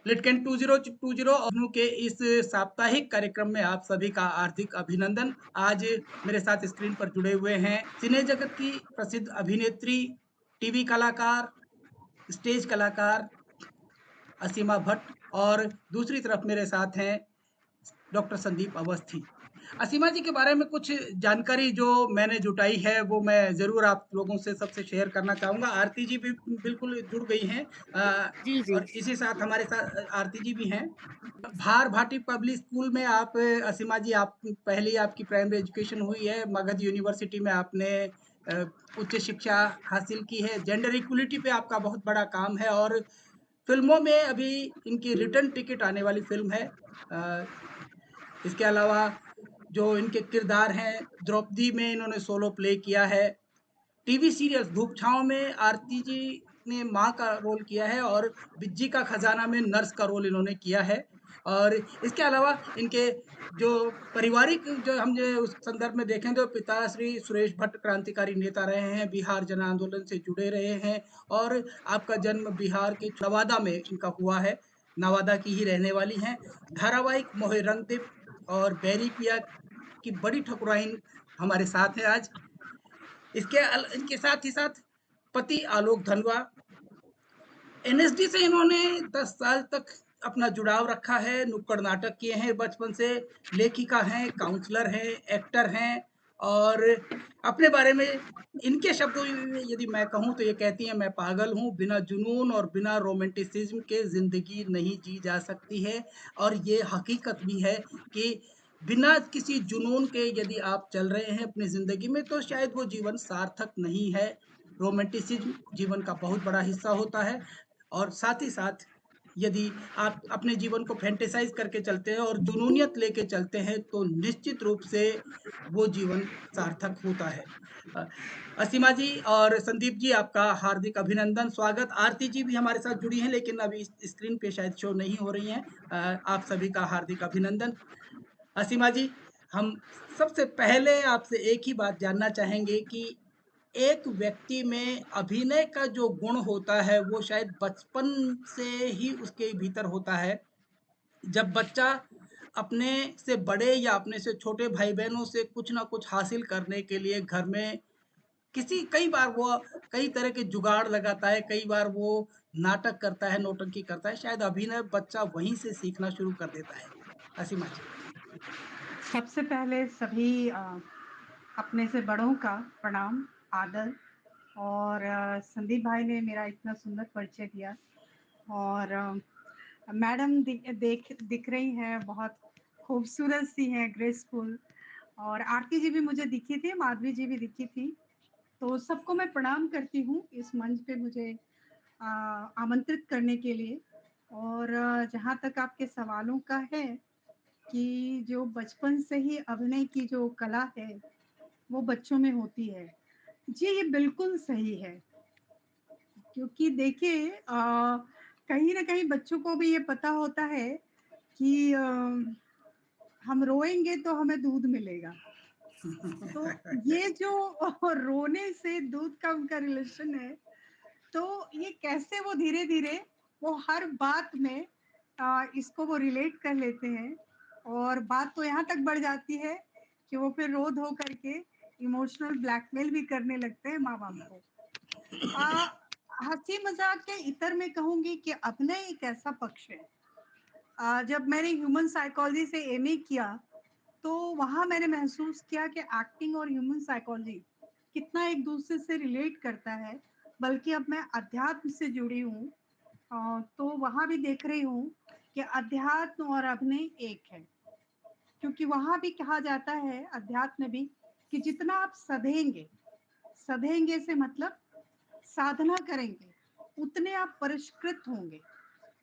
लिटकेन 2020 अनु के इस साप्ताहिक कार्यक्रम में आप सभी का हार्दिक अभिनंदन। आज मेरे साथ स्क्रीन पर जुड़े हुए हैं सिने जगत की प्रसिद्ध अभिनेत्री, टीवी कलाकार, स्टेज कलाकार असीमा भट्ट और दूसरी तरफ मेरे साथ हैं डॉक्टर संदीप अवस्थी। असीमा जी के बारे में कुछ जानकारी जो मैंने जुटाई है वो मैं ज़रूर आप लोगों से सबसे शेयर करना चाहूँगा। आरती जी भी बिल्कुल जुड़ गई हैं जी, जी। और इसी साथ हमारे साथ आरती जी भी हैं। भार भाटी पब्लिक स्कूल में आप असीमा जी आप पहली आपकी प्राइमरी एजुकेशन हुई है। मगध यूनिवर्सिटी में आपने अ, उच्च शिक्षा हासिल की है। जेंडर इक्वलिटी पे आपका बहुत बड़ा काम है और फ़िल्मों में अभी इनकी रिटर्न टिकट आने वाली फ़िल्म है। अ, इसके अलावा जो इनके किरदार हैं, द्रौपदी में इन्होंने सोलो प्ले किया है। टीवी सीरियल्स धूप छाँव में आरती जी ने माँ का रोल किया है और बिज्जी का खजाना में नर्स का रोल इन्होंने किया है। और इसके अलावा इनके जो पारिवारिक जो हम जो उस संदर्भ में देखें तो पिता श्री सुरेश भट्ट क्रांतिकारी नेता रहे हैं, बिहार जन आंदोलन से जुड़े रहे हैं और आपका जन्म बिहार के नवादा में इनका हुआ है, नवादा की ही रहने वाली हैं। धारावाहिक मोहे रंग दे और बैरी पिया की बड़ी ठकुराइन हमारे साथ हैं आज। इनके साथ ही साथ पति आलोक धनवा एनएसडी से इन्होंने 10 साल तक अपना जुड़ाव रखा है, नुक्कड़ नाटक किए हैं बचपन से, लेखिका हैं, काउंसलर हैं, एक्टर हैं और अपने बारे में इनके शब्दों में यदि मैं कहूँ तो ये कहती हैं मैं पागल हूँ, बिना जुनून और बिना रोमांटिसिज्म के ज़िंदगी नहीं जी जा सकती है और ये हकीकत भी है कि बिना किसी जुनून के यदि आप चल रहे हैं अपनी ज़िंदगी में तो शायद वो जीवन सार्थक नहीं है। रोमांटिसिज्म जीवन का बहुत बड़ा हिस्सा होता है और साथ ही साथ यदि आप अपने जीवन को फैंटेसाइज़ करके चलते हैं और जुनूनियत लेके चलते हैं, तो निश्चित रूप से वो जीवन सार्थक होता है। अ, असीमा जी और संदीप जी आपका हार्दिक अभिनंदन, स्वागत। आरती जी भी हमारे साथ जुड़ी हैं लेकिन अभी स्क्रीन पे शायद शो नहीं हो रही हैं। आप सभी का हार्दिक अभिनंदन। असीमा जी, हम सबसे पहले आपसे एक ही बात जानना चाहेंगे कि एक व्यक्ति में अभिनय का जो गुण होता है, वो शायद बचपन से ही उसके भीतर होता है। जब बच्चा अपने से बड़े या अपने से छोटे भाई-बहनों से कुछ ना कुछ हासिल करने के लिए घर में कई बार वो कई तरह के जुगाड़ लगाता है, कई बार वो नाटक करता है, नौटंकी करता है। शायद अभिनय बच्चा वहीं से सीखना शुरू कर देता है। असीमा जी। सबसे पहले सभी अपने से बड़ों का प्रणाम, आदर और संदीप भाई ने मेरा इतना सुंदर परिचय दिया और मैडम दिख रही हैं, बहुत खूबसूरत सी हैं, ग्रेसफुल और आरती जी भी मुझे दिखी थी, माधवी जी भी दिखी थी। तो सबको मैं प्रणाम करती हूँ इस मंच पे मुझे आमंत्रित करने के लिए और जहाँ तक आपके सवालों का है कि जो बचपन से ही अभिनय की जो कला है, वो बच्चों में होती है। जी, ये बिल्कुल सही है क्योंकि देखिए कहीं न कहीं बच्चों को भी ये पता होता है कि हम रोएँगे तो हमें दूध मिलेगा। तो ये जो रोने से दूध का उनका रिलेशन है, तो ये कैसे वो धीरे-धीरे वो हर बात में इसको वो रिलेट कर लेते हैं और बात तो यहाँ तक बढ़ जाती है कि वो फिर रो-धो करके इमोशनल ब्लैकमेल भी करने लगते हैं माँ-बाप को। अ, हँसी-मज़ाक के इतर में कहूँगी कि अभिनय एक ऐसा पक्ष है जब मैंने ह्यूमन साइकोलॉजी से एमए किया, तो वहाँ मैंने महसूस किया कि एक्टिंग और ह्यूमन साइकोलॉजी कितना एक-दूसरे से रिलेट करता है। बल्कि अब मैं अध्यात्म से जुड़ी हूँ तो वहाँ भी देख रही हूँ कि अध्यात्म और अभिनय एक है। क्योंकि वहाँ भी कहा जाता है अध्यात्म में भी कि जितना आप सधेंगे, सधेंगे से मतलब साधना करेंगे, उतने आप परिष्कृत होंगे,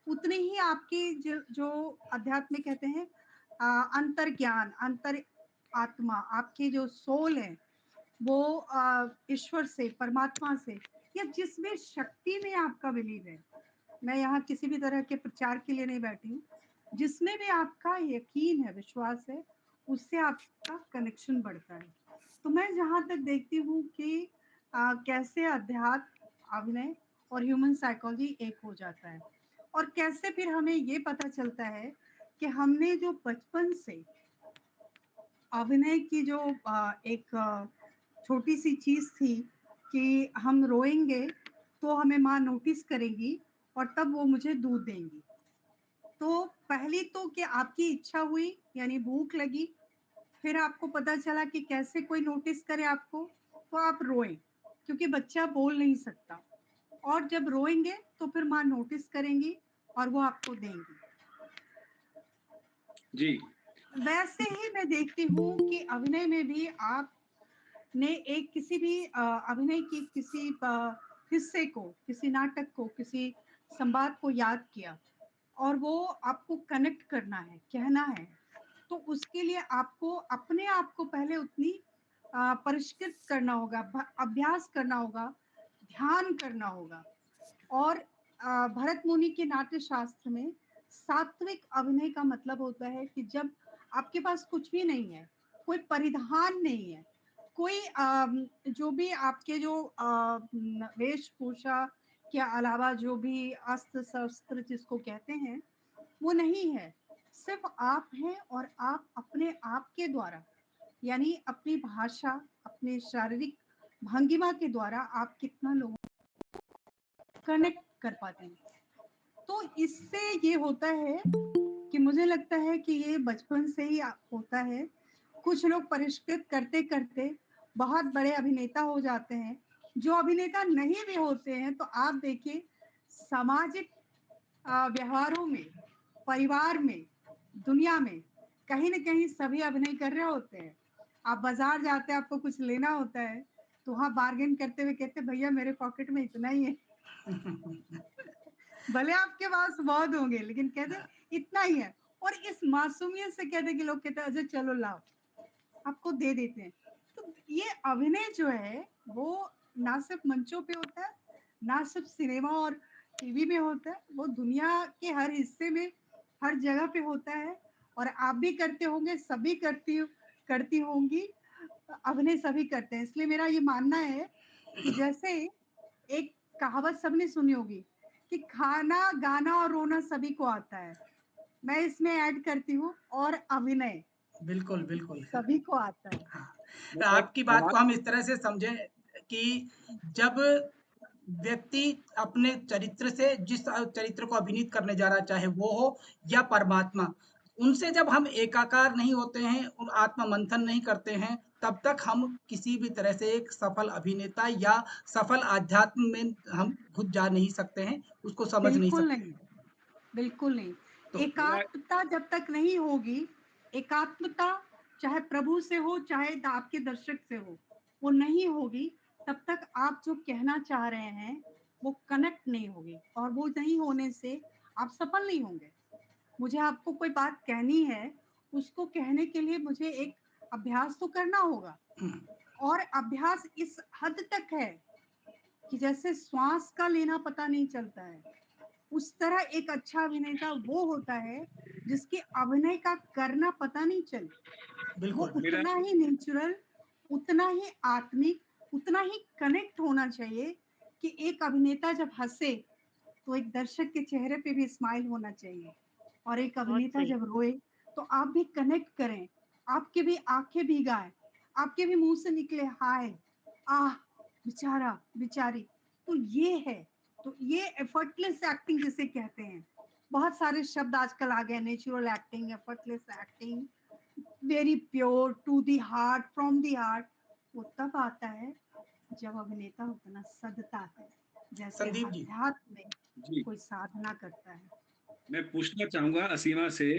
उतनी ही आपकी जो जो अध्यात्म में कहते हैं अंतर्ज्ञान, अंतर आत्मा, आपकी जो सोल है, वो ईश्वर से, परमात्मा से या जिस भी शक्ति में आपका बिलीव है, मैं यहाँ किसी भी तरह के प्रचार के लिए नहीं बैठी हूँ। जिसमें भी आपका यकीन है, विश्वास है, उससे आपका कनेक्शन बढ़ता है। तो मैं जहाँ तक देखती हूँ कि कैसे अध्यात्म, अभिनय और ह्यूमन साइकोलॉजी एक हो जाता है। और कैसे फिर हमें ये पता चलता है कि हमने जो बचपन से अभिनय की जो एक छोटी-सी चीज़ थी कि हम रोएँगे तो हमें माँ नोटिस करेंगी और तब वो मुझे दूध देंगी। तो पहली तो कि आपकी इच्छा हुई यानी भूख लगी, फिर आपको पता चला कि कैसे कोई नोटिस करे आपको, तो आप रोए, क्योंकि बच्चा बोल नहीं सकता और जब रोएँगे तो फिर माँ नोटिस करेंगी और वो आपको देंगी। जी। वैसे ही मैं देखती हूँ कि अभिनय में भी आपने एक किसी भी अभिनय की किसी हिस्से को, किसी नाटक को, किसी संवाद को याद किया और वो आपको कनेक्ट करना है, कहना है, तो उसके लिए आपको अपने आप को पहले उतनी परिष्कृत करना होगा, अभ्यास करना होगा, ध्यान करना होगा। और भरत मुनि के नाट्य शास्त्र में सात्विक अभिनय का मतलब होता है कि जब आपके पास कुछ भी नहीं है, कोई परिधान नहीं है, कोई जो भी आपके जो वेशभूषा के अलावा जो भी अस्त्र शस्त्र जिसको कहते हैं वो नहीं है, सिर्फ आप हैं और आप अपने आप के द्वारा यानी अपनी भाषा, अपने शारीरिक भंगिमा के द्वारा आप कितना लोगों को कनेक्ट कर पाते हैं। तो इससे ये होता है कि मुझे लगता है कि ये बचपन से ही होता है। कुछ लोग परिष्कृत करते-करते बहुत बड़े अभिनेता हो जाते हैं। जो अभिनेता नहीं भी होते हैं तो आप देखिए सामाजिक व्यवहारों में, परिवार में, दुनिया में कहीं न कहीं सभी अभिनय कर रहे होते हैं। आप बाज़ार जाते हैं, आपको कुछ लेना होता है, तो वहाँ बार्गेन करते हुए कहते हैं, भैया मेरे पॉकेट में इतना ही है। भले आपके पास बहुत होंगे लेकिन कहते हैं इतना ही है और इस मासूमियत से कहते हैं कि लोग कहते हैं अच्छा चलो लाओ, आपको दे देते हैं। तो ये अभिनय जो है वो ना सिर्फ़ मंचों पे होता है, ना सिर्फ़ सिनेमा और टीवी में होता है, वो दुनिया के हर हिस्से में, हर जगह पे होता है और आप भी करते होंगे, सभी करती होंगी, अभिनय सभी करते हैं। इसलिए मेरा ये मानना है कि जैसे एक कहावत सबने सुनी होगी कि खाना, गाना और रोना सभी को आता है। मैं इसमें ऐड करती हूँ और अभिनय बिल्कुल, बिल्कुल। सभी को आता है। हाँ, मैं एक आपकी बात सवाल को हम इस तरह से समझें कि जब व्यक्ति अपने चरित्र से जिस चरित्र को अभिनीत करने जा रहा है, चाहे वो हो या परमात्मा, उनसे जब हम एकाकार नहीं होते हैं, उन आत्म-मंथन नहीं करते हैं, तब तक हम किसी भी तरह से एक सफल अभिनेता या सफल आध्यात्म में हम घुस जा नहीं सकते हैं, उसको समझ नहीं बिल्कुल सकते नहीं, हैं। बिल्कुल नहीं। तो मेरा एकात्मता जब तक नहीं होगी, एकात्मता चाहे प्रभु से हो, चाहे आपके दर्शक से हो, वो नहीं होगी, तब तक आप जो कहना चाह रहे हैं, वो कनेक्ट नहीं होगी और वो नहीं होने से आप सफल नहीं होंगे। मुझे आपको कोई बात कहनी है, उसको कहने के लिए मुझे एक अभ्यास तो करना होगा और अभ्यास इस हद तक है कि जैसे श्वास का लेना पता नहीं चलता है, उस तरह एक अच्छा अभिनेता वो होता है, जिसके अभिनय का करना पता नहीं चले। वो बिल्कुल, मेरा उतना ही नेचुरल, उतना ही आत्मिक, उतना ही कनेक्ट होना चाहिए कि एक अभिनेता जब हँसे, तो एक दर्शक के चेहरे पे भी स्माइल होना चाहिए और एक बहुत अभिनेता सही। जब रोए, तो आप भी कनेक्ट करें, आपके भी आँखें भीगाएँ, आपके भी मुँह से निकले हाय, आह! बेचारा, बेचारी। तो ये है, तो ये एफर्टलेस एक्टिंग जिसे कहते हैं। बहुत सारे शब्द आजकल आ गए natural acting, effortless acting, very pure, to the heart, from the heart. वो तब आता है जब अभिनेता उतना सधता है, जैसे संदीप जी। अध्यात्म में जी, कोई साधना करता है। मैं पूछना चाहूँगा असीमा से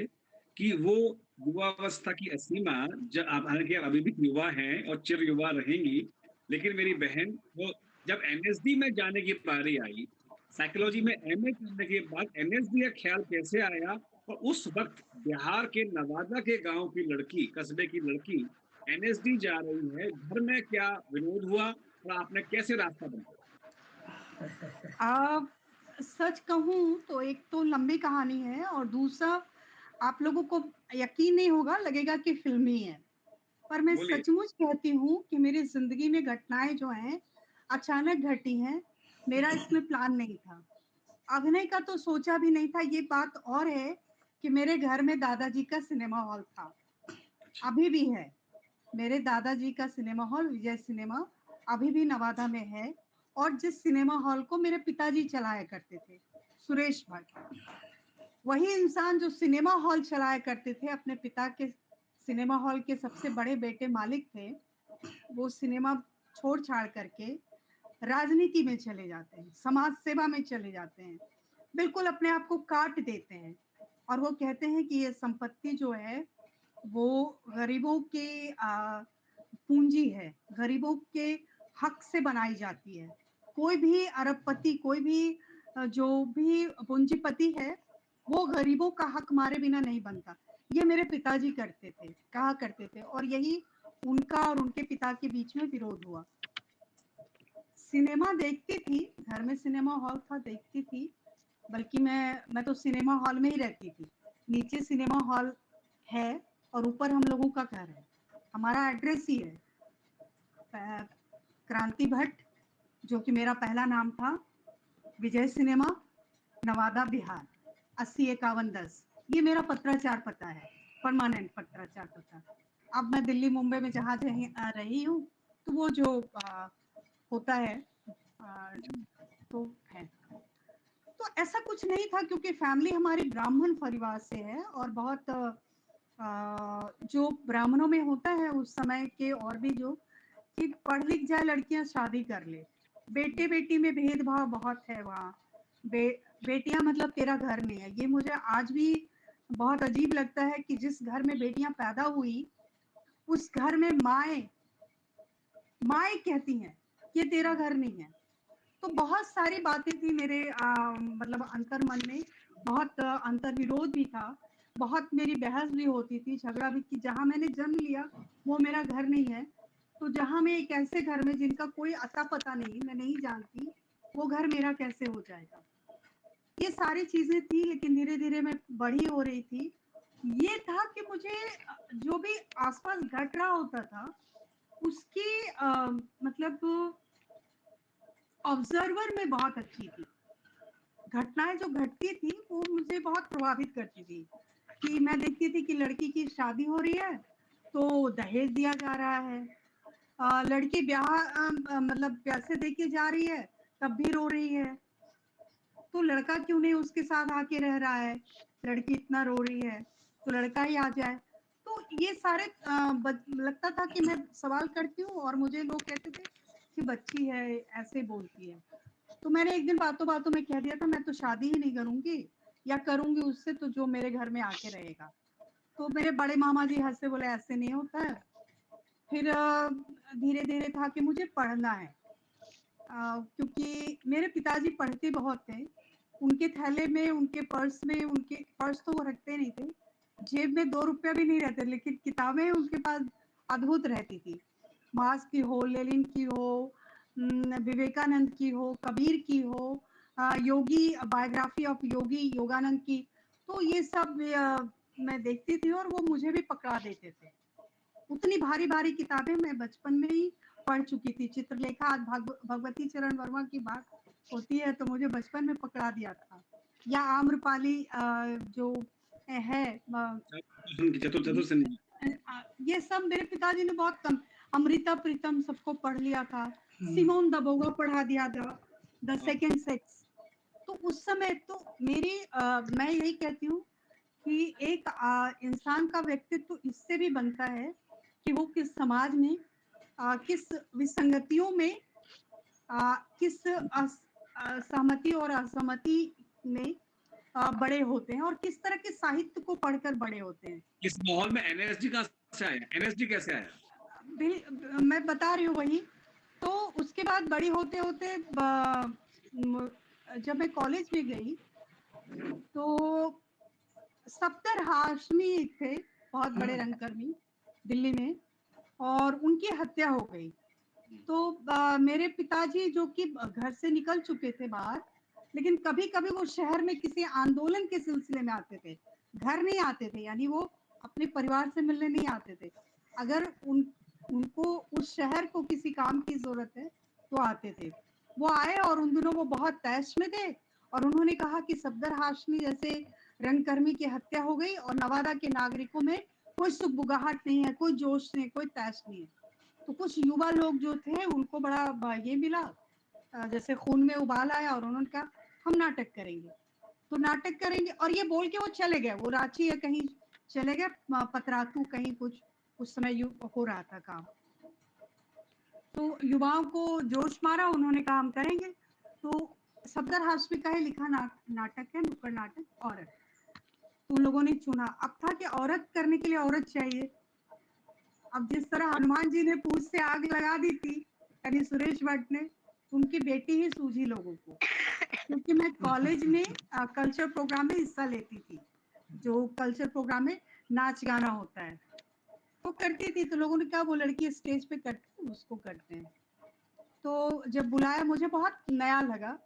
कि वो युवावस्था की असीमा हालाँकि आप अभी भी युवा हैं और चिर युवा रहेंगी, लेकिन मेरी बहन वो जब एमएसडी में जाने की बारी आई, साइकोलॉजी में एमए करने के बाद एमएसडी का ख्याल कैसे आया? और उस वक़्त बिहार के नवादा के गाँव की लड़की, कस्बे की लड़की एमएसडी जा रही है, घर में क्या विरोध हुआ और आपने कैसे रास्ता बनाया? आप सच कहूँ तो एक तो लंबी कहानी है और दूसरा आप लोगों को यकीन नहीं होगा, लगेगा कि फ़िल्मी है। पर मैं बोलिए। सचमुच कहती हूँ कि मेरी ज़िंदगी में घटनाएँ जो हैं, अचानक घटी हैं, मेरा इसमें प्लान नहीं था। अभिनय का तो सोचा भी नहीं था। ये बात और है कि मेरे घर में दादाजी का सिनेमा हॉल था, अभी भी है। मेरे दादाजी का सिनेमा हॉल विजय सिनेमा अभी भी नवादा में है, और जिस सिनेमा हॉल को मेरे पिताजी चलाया करते थे, सुरेश भट्ट, वही इंसान जो सिनेमा हॉल चलाया करते थे, अपने पिता के सिनेमा हॉल के सबसे बड़े बेटे मालिक थे, वो सिनेमा छोड़ छाड़ करके राजनीति में चले जाते हैं, समाज सेवा में चले जाते हैं, बिल्कुल अपने आप को काट देते हैं, और वो कहते हैं कि ये संपत्ति जो है वो गरीबों के पूंजी है, गरीबों के हक से बनाई जाती है। कोई भी अरबपति, कोई भी जो भी पूंजीपति है, वो गरीबों का हक मारे बिना नहीं बनता। ये मेरे पिताजी करते थे, कहा करते थे, और यही उनका और उनके पिता के बीच में विरोध हुआ। सिनेमा देखती थी, घर में सिनेमा हॉल था, देखती थी, बल्कि मैं तो सिनेमा हॉल में ही रहती थी। नीचे सिनेमा हॉल है और ऊपर हम लोगों का घर है। हमारा एड्रेस ही है क्रांति भट्ट, जो कि मेरा पहला नाम था, विजय सिनेमा, नवादा, बिहार 805110। ये मेरा पत्राचार पता है, परमानेंट पत्राचार पता। अब मैं दिल्ली मुंबई में जहाँ रही हूँ, तो वो जो होता है तो है। तो ऐसा कुछ नहीं था, क्योंकि फैमिली हमारी ब्राह्मण परिवार से है, और बहुत जो ब्राह्मणों में होता है उस समय के, और भी जो कि पढ़ लिख जाए लड़कियां शादी कर ले, बेटे बेटी में भेदभाव बहुत है वहाँ। बेटियां मतलब तेरा घर नहीं है, ये मुझे आज भी बहुत अजीब लगता है कि जिस घर में बेटियां पैदा हुई, उस घर में माए माए कहती हैं ये तेरा घर नहीं है। तो बहुत सारी बातें थी मेरे मतलब अंतर मन में, बहुत अंतर विरोध भी था, बहुत मेरी बहस भी होती थी, झगड़ा भी, कि जहाँ मैंने जन्म लिया वो मेरा घर नहीं है, तो जहाँ मैं एक ऐसे घर में जिनका कोई अता पता नहीं, मैं नहीं जानती, वो घर मेरा कैसे हो जाएगा। ये सारी चीजें थी, लेकिन धीरे धीरे मैं बड़ी हो रही थी। ये था कि मुझे जो भी आसपास घट रहा होता था उसकी मतलब ऑब्जर्वर में बहुत अच्छी थी। घटनाएं जो घटती थी वो मुझे बहुत प्रभावित करती थी, कि मैं देखती थी कि लड़की की शादी हो रही है तो दहेज दिया जा रहा है, लड़की ब्याह मतलब पैसे दे के जा रही है तब भी रो रही है, तो लड़का क्यों नहीं उसके साथ आके रह रहा है, लड़की इतना रो रही है तो लड़का ही आ जाए। तो ये सारे लगता था कि मैं सवाल करती हूँ और मुझे लोग कहते थे कि बच्ची है ऐसे बोलती है। तो मैंने एक दिन बातों बातों में कह दिया था मैं तो शादी ही नहीं करूंगी, या करूंगी उससे तो जो मेरे घर में आके रहेगा। तो मेरे बड़े मामा जी हंसे, बोले ऐसे नहीं होता है। फिर धीरे धीरे था कि मुझे पढ़ना है, क्योंकि मेरे पिताजी पढ़ते बहुत थे, उनके थैले में, उनके पर्स में, उनके पर्स तो वो रखते नहीं थे, जेब में 2 रुपया भी नहीं रहते, लेकिन किताबें उनके पास अद्भुत रहती थी। मार्क्स की हो, लेनिन की हो, विवेकानंद की हो, कबीर की हो, योगी, बायोग्राफी ऑफ योगी योगानंद की, तो ये सब मैं देखती थी और वो मुझे भी पकड़ा देते थे। उतनी भारी भारी किताबें मैं बचपन में ही पढ़ चुकी थी। चित्रलेखा, आज भगवती चरण वर्मा की बात होती है तो मुझे बचपन में पकड़ा दिया था। या आम्रपाली जो है चतुर चतुर से नहीं। ये सब मेरे पिताजी ने बहुत कम, अमृता प्रीतम सबको पढ़ लिया था, हम्म। सिमोन द बोगा पढ़ा दिया था, द सेकेंड सेक्स। तो उस समय तो मेरी मैं यही कहती हूँ कि एक इंसान का व्यक्तित्व इससे भी बनता है कि वो किस समाज में, किस विसंगतियों में, किस सहमति और असहमति में बड़े होते हैं, और किस तरह के साहित्य को पढ़कर बड़े होते हैं। इस माहौल में एनएसडी कहाँ से आया? एनएसडी कैसे आया? मैं बता रही हूँ वही। तो उसके बाद बड़ी होते होते जब मैं कॉलेज में गई तो सफ्दर हाशमी थे, बहुत बड़े रंगकर्मी दिल्ली में, और उनकी हत्या हो गई। तो मेरे पिताजी जो कि घर से निकल चुके थे बाहर, लेकिन कभी कभी वो शहर में किसी आंदोलन के सिलसिले में आते थे, घर नहीं आते थे, यानी वो अपने परिवार से मिलने नहीं आते थे। अगर उनको उस शहर को किसी काम की जरूरत है तो आते थे। वो आए और उन दिनों वो बहुत तैश में थे, और उन्होंने कहा कि सफदर हाशमी जैसे रंगकर्मी की हत्या हो गई और नवादा के नागरिकों में कोई सुगबुगाहट नहीं है, कोई जोश नहीं, कोई तैश नहीं है। तो कुछ युवा लोग जो थे उनको बड़ा ये मिला, जैसे खून में उबाल आया और उन्होंने कहा हम नाटक करेंगे, तो नाटक करेंगे, और ये बोल के वो चले गए, वो रांची या कहीं चले गए, पतरातू कहीं कुछ उस समय हो रहा था काम। तो युवाओं को जोश मारा, उन्होंने कहा हम करेंगे। तो सफदर हाशमी का ही लिखा नाटक है नुक्कड़ नाटक औरत। तो उन लोगों ने चुना, अब था कि औरत करने के लिए औरत चाहिए। अब जिस तरह हनुमान जी ने पूछ से आग लगा दी थी, यानी सुरेश भट्ट ने, उनकी बेटी ही सूझी लोगों को। क्योंकि मैं कॉलेज में कल्चर प्रोग्राम में हिस्सा लेती थी, जो कल्चर प्रोग्राम में नाच गाना होता है, तो करती थी। तो लोगों ने कहा वो लड़की स्टेज पे करती है, उसको करते हैं। तो जब बुलाया मुझे बहुत नया लगा,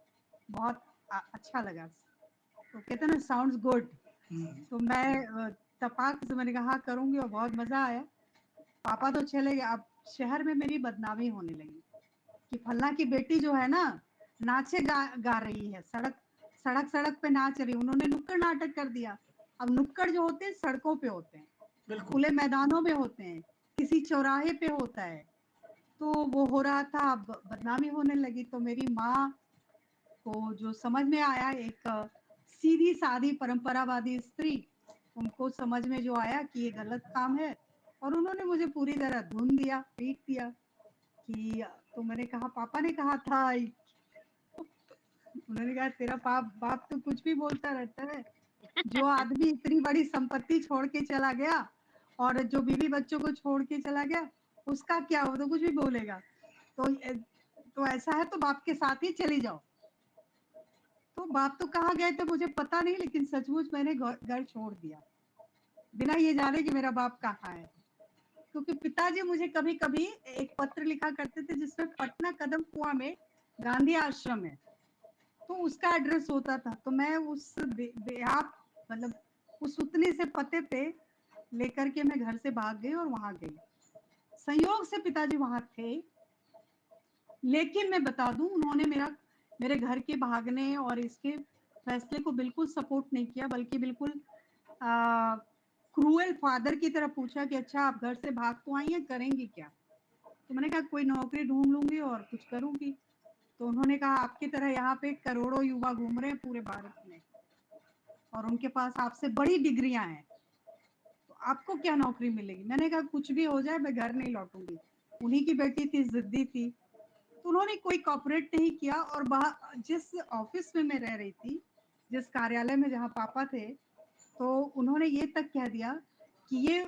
बहुत अच्छा लगा। तो कहते हैं ना साउंड्स गुड, तो मैं तपाक से मैंने कहा हाँ करूंगी, और बहुत मजा आया। पापा तो चले गए, अब शहर में मेरी बदनामी होने लगी कि फल्ला की बेटी जो है ना नाचे गा रही है, सड़क पे नाच रही। उन्होंने नुक्कड़ नाटक कर दिया। अब नुक्कड़ जो होते हैं सड़कों पे होते हैं, खुले मैदानों में होते हैं, किसी चौराहे पे होता है, तो वो हो रहा था, अब बदनामी होने लगी। तो मेरी माँ को जो समझ में आया, एक सीधी सादी परंपरावादी स्त्री, उनको समझ में जो आया कि ये गलत काम है, और उन्होंने मुझे पूरी तरह धुन दिया, पीट दिया कि, तो मैंने कहा पापा ने कहा था, उन्होंने कहा तेरा बाप तो कुछ भी बोलता रहता है। जो आदमी इतनी बड़ी संपत्ति छोड़ के चला गया और जो बीवी बच्चों को छोड़ के चला गया, उसका क्या, वो तो कुछ भी बोलेगा। तो ऐसा है तो बाप के साथ ही चली जाओ। तो बाप तो कहाँ गए थे मुझे पता नहीं, लेकिन सचमुच मैंने घर छोड़ दिया बिना ये जाने कि मेरा बाप कहाँ है। क्योंकि पिताजी मुझे कभी कभी एक पत्र लिखा करते थे जिसमें पटना कदम कुआं में गांधी आश्रम है, तो उसका एड्रेस होता था। तो मैं उस बेहाब मतलब उस उतने से पते पे लेकर के मैं घर से भाग गई और वहां गई। संयोग से पिताजी वहां थे, लेकिन मैं बता दूं उन्होंने मेरे घर के भागने और इसके फैसले को बिल्कुल सपोर्ट नहीं किया, बल्कि बिल्कुल क्रूएल फादर की तरह पूछा कि अच्छा आप घर से भाग तो आई हैं, करेंगी क्या? तो मैंने कहा कोई नौकरी ढूंढ लूंगी और कुछ करूंगी। तो उन्होंने कहा आपकी तरह यहाँ पे करोड़ों युवा घूम रहे हैं पूरे भारत में, और उनके पास आपसे बड़ी डिग्रियां हैं, तो आपको क्या नौकरी मिलेगी? मैंने कहा कुछ भी हो जाए मैं घर नहीं लौटूंगी। उन्हीं की बेटी थी, जिद्दी थी। तो उन्होंने कोई कॉपरेट नहीं किया, और जिस ऑफिस में मैं रह रही थी, जिस कार्यालय में जहाँ पापा थे, तो उन्होंने ये तक कह दिया कि ये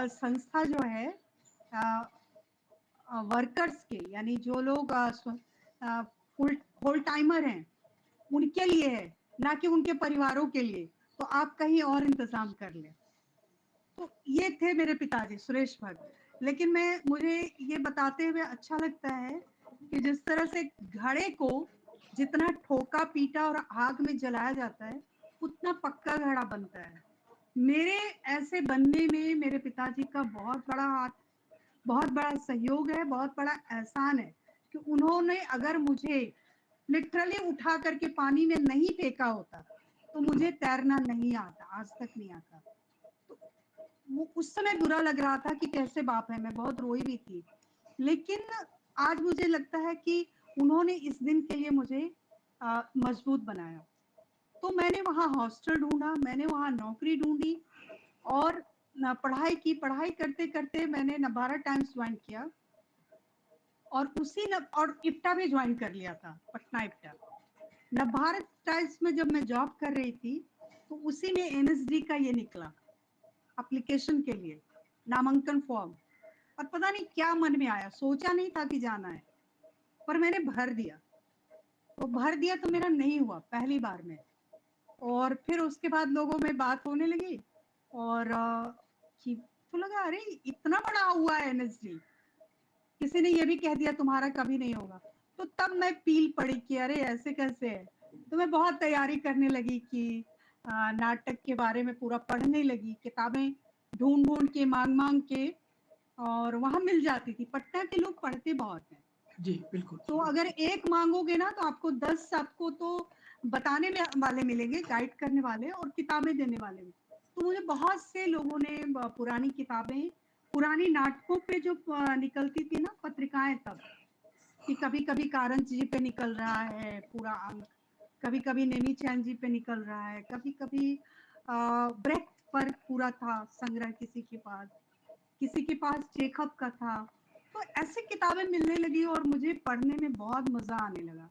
संस्था जो है वर्कर्स के, यानी जो लोग फुल टाइमर हैं उनके लिए है, ना कि उनके परिवारों के लिए, तो आप कहीं और इंतजाम कर लें। तो ये थे मेरे पिताजी सुरेश भट्ट। लेकिन मुझे ये बताते हुए अच्छा लगता है कि जिस तरह से घड़े को जितना ठोका पीटा और आग में जलाया जाता है, उतना पक्का घड़ा बनता है। मेरे ऐसे बनने में मेरे पिताजी का बहुत बड़ा हाथ, बहुत बड़ा सहयोग है, बहुत बड़ा एहसान है कि उन्होंने अगर मुझे लिटरली उठा करके पानी में नहीं फेंका होता तो मुझे तैरना नहीं आता, आज तक नहीं आता। तो वो उस समय बुरा लग रहा था कि कैसे बाप है, मैं बहुत रोई भी थी। लेकिन आज मुझे लगता है कि उन्होंने इस दिन के लिए मुझे मजबूत बनाया। तो मैंने वहाँ हॉस्टल ढूंढा, मैंने वहाँ नौकरी ढूंढी, और पढ़ाई की। पढ़ाई करते करते मैंने नवभारत टाइम्स ज्वाइन किया, और और इफ्टा भी ज्वाइन कर लिया था, पटना इफ्टा। नवभारत टाइम्स में जब मैं जॉब कर रही थी, तो उसी में एनएसडी का ये निकला एप्लीकेशन के लिए नामांकन फॉर्म, और पता नहीं क्या मन में आया, सोचा नहीं था कि जाना है, पर मैंने भर दिया। तो भर दिया तो मेरा नहीं हुआ पहली बार में, और फिर उसके बाद लोगों में बात होने लगी, और कि तो लगा अरे इतना बड़ा हुआ है एनएसडी, किसी ने ये भी कह दिया तुम्हारा कभी नहीं होगा। तो तब मैं पील पड़ी कि अरे ऐसे कैसे है। तो मैं बहुत तैयारी करने लगी कि नाटक के बारे में पूरा पढ़ने लगी, किताबें ढूंढ ढूंढ के, मांग मांग के, और वहां मिल जाती थी। पटना के लोग पढ़ते बहुत हैं, जी, बिल्कुल। तो अगर एक मांगोगे ना तो आपको 10, आपको तो बताने में वाले मिलेंगे, गाइड करने वाले और किताबें देने वाले भी। तो मुझे बहुत से लोगों ने पुरानी किताबें, पुरानी नाटकों पे जो निकलती थी ना पत्रिकाएं तब, कि कभी-कभी कारंथ जी पे निकल रहा है पूरा अंक, कभी-कभी नेमीचंद जी पे निकल रहा है, कभी-कभी ब्रेख्त पर पूरा था संग्रह किसी के पास चेखव का था। तो ऐसी किताबें मिलने लगी और मुझे पढ़ने में बहुत मज़ा आने लगा।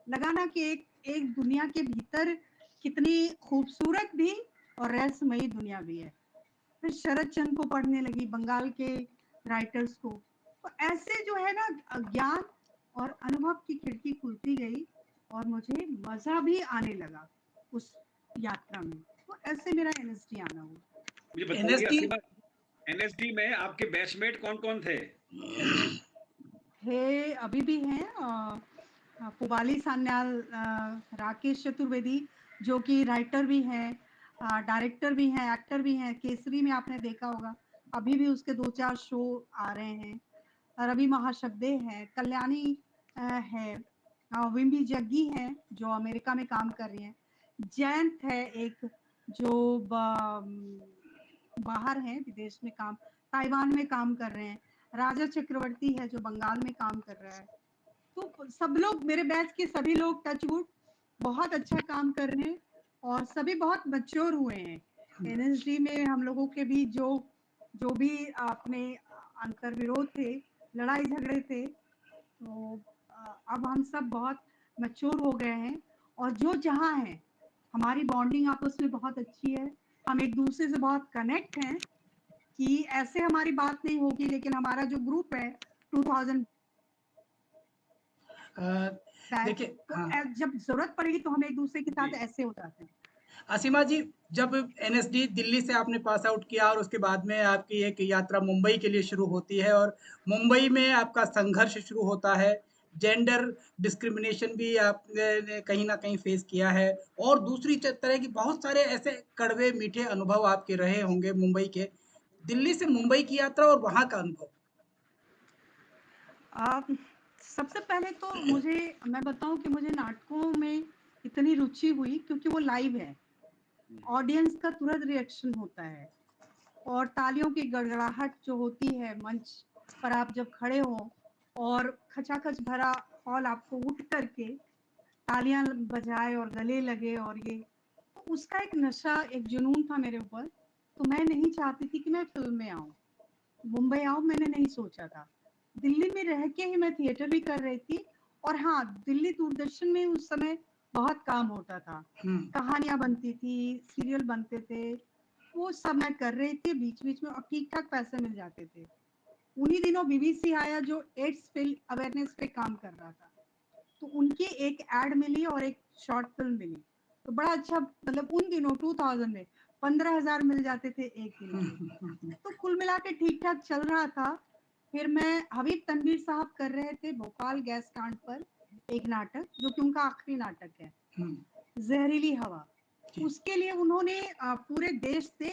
लगा ना कि एक एक दुनिया के भीतर कितनी खूबसूरत भी और रहस्यमयी दुनिया भी है। फिर शरद चंद्र को पढ़ने लगी, बंगाल के राइटर्स को। तो ऐसे जो है ना ज्ञान और अनुभव की खिड़की खुलती गई और मुझे मज़ा भी आने लगा उस यात्रा में। तो ऐसे मेरा एनएसडी आना हुआ। मुझे बताइए एनएसडी असीमा, एनएसडी में आपके बैचमेट कौन-कौन थे? थे, अभी भी हैं पुबाली सान्याल, राकेश चतुर्वेदी जो कि राइटर भी हैं, डायरेक्टर भी हैं, एक्टर भी हैं। केसरी में आपने देखा होगा, अभी भी उसके 2-4 शो आ रहे हैं। रवि महाशब्दे हैं, कल्याणी है, विम्बी जग्गी हैं जो अमेरिका में काम कर रही हैं। जयंत है एक जो बाहर हैं, विदेश में काम, ताइवान में काम कर रहे हैं। राजा चक्रवर्ती है जो बंगाल में काम कर रहा है। तो सब लोग, मेरे बैच के सभी लोग टचवुड बहुत अच्छा काम कर रहे हैं और सभी बहुत मैच्योर हुए हैं। एनएसडी में हम लोगों के भी जो जो भी अपने अंतर विरोध थे, लड़ाई झगड़े थे, तो अब हम सब बहुत मैच्योर हो गए हैं और जो जहाँ हैं, हमारी बॉन्डिंग आपस में बहुत अच्छी है। हम एक दूसरे से बहुत कनेक्ट हैं कि ऐसे हमारी बात नहीं होगी, लेकिन हमारा जो ग्रुप है 2000 अ, बैच, देखिए तो हाँ, जब ज़रूरत पड़ेगी तो हम एक दूसरे के साथ जी। ऐसे हो जाते हैं। असीमा जी, जब एनएसडी दिल्ली से आपने पास आउट किया और उसके बाद में आपकी एक यात्रा मुंबई के लिए शुरू होती है और मुंबई में आपका संघर्ष शुरू होता है। जेंडर डिस्क्रिमिनेशन भी आपने कहीं न कहीं फेस किया है और दूसरी तरह की बहुत सारे ऐसे कड़वे मीठे अनुभव आपके रहे होंगे मुंबई के। दिल्ली से मुंबई की यात्रा और वहाँ का अनुभव। आप सबसे पहले तो मुझे, मैं बताऊं कि मुझे नाटकों में इतनी रुचि हुई क्योंकि वो लाइव है, ऑडियंस का तुरंत रिएक्शन होता है और तालियों की गड़गड़ाहट जो होती है मंच पर, आप जब खड़े हो और खचाखच भरा हॉल आपको उठ करके तालियां बजाए और गले लगे, और ये तो उसका एक नशा, एक जुनून था मेरे ऊपर। तो मैं नहीं चाहती थी कि मैं फिल्म में आऊं, मुंबई आऊं, मैंने नहीं सोचा था। दिल्ली में रह के ही मैं थिएटर भी कर रही थी और हाँ, दिल्ली दूरदर्शन में उस समय बहुत काम होता था, हुँ, कहानियां बनती थी, सीरियल बनते थे, वो सब मैं कर रही थी बीच बीच में और ठीक ठाक पैसे मिल जाते थे। उन्हीं दिनों बीबीसी आया जो एड्स फिल्म अवेयरनेस पे काम कर रहा था, तो उनकी एक एड मिली और एक शॉर्ट फिल्म मिली। तो बड़ा अच्छा, मतलब उन दिनों 2000 में 15,000 मिल जाते थे एक दिन हुँ, के। हुँ, हुँ, हुँ, तो कुल मिला के ठीक ठाक चल रहा था। फिर मैं, हबीब तनवीर साहब कर रहे थे भोपाल गैस कांड पर एक नाटक, जो कि उनका आखिरी नाटक है, हुँ, जहरीली हवा। जी, उसके लिए उन्होंने पूरे देश से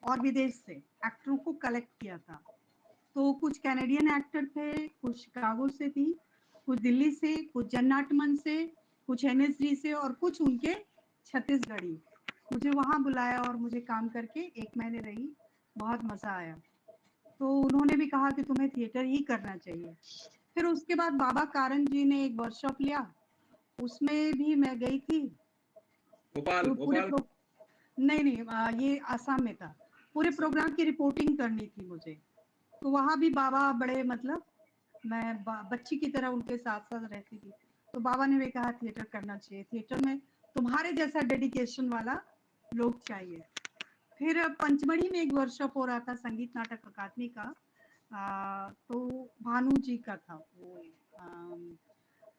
और विदेश से एक्टरों को कलेक्ट किया था। तो कुछ कैनेडियन एक्टर थे, कुछ शिकागो से थी, कुछ दिल्ली से, कुछ जन्नाटमन से, कुछ एनएसडी से और कुछ उनके छत्तीसगढ़ी। मुझे वहाँ बुलाया और मुझे काम करके 1 महीने रही, बहुत मज़ा आया। तो उन्होंने भी कहा कि तुम्हें थिएटर ही करना चाहिए। फिर उसके बाद बाबा कारंत जी ने एक वर्कशॉप लिया, उसमें भी मैं गई थी। भोपाल, तो पूरे भोपाल। नहीं नहीं, ये आसाम में था। पूरे प्रोग्राम की रिपोर्टिंग करनी थी मुझे। तो वहाँ भी बाबा बड़े, मतलब मैं बच्ची की तरह उनके साथ साथ रहती थी। तो बाबा ने भी कहा थिएटर करना चाहिए, थिएटर में तुम्हारे जैसा डेडिकेशन वाला लोग चाहिए। फिर पंचमढ़ी में एक वर्कशॉप हो रहा था संगीत नाटक अकादमी का, तो भानु जी का था वो।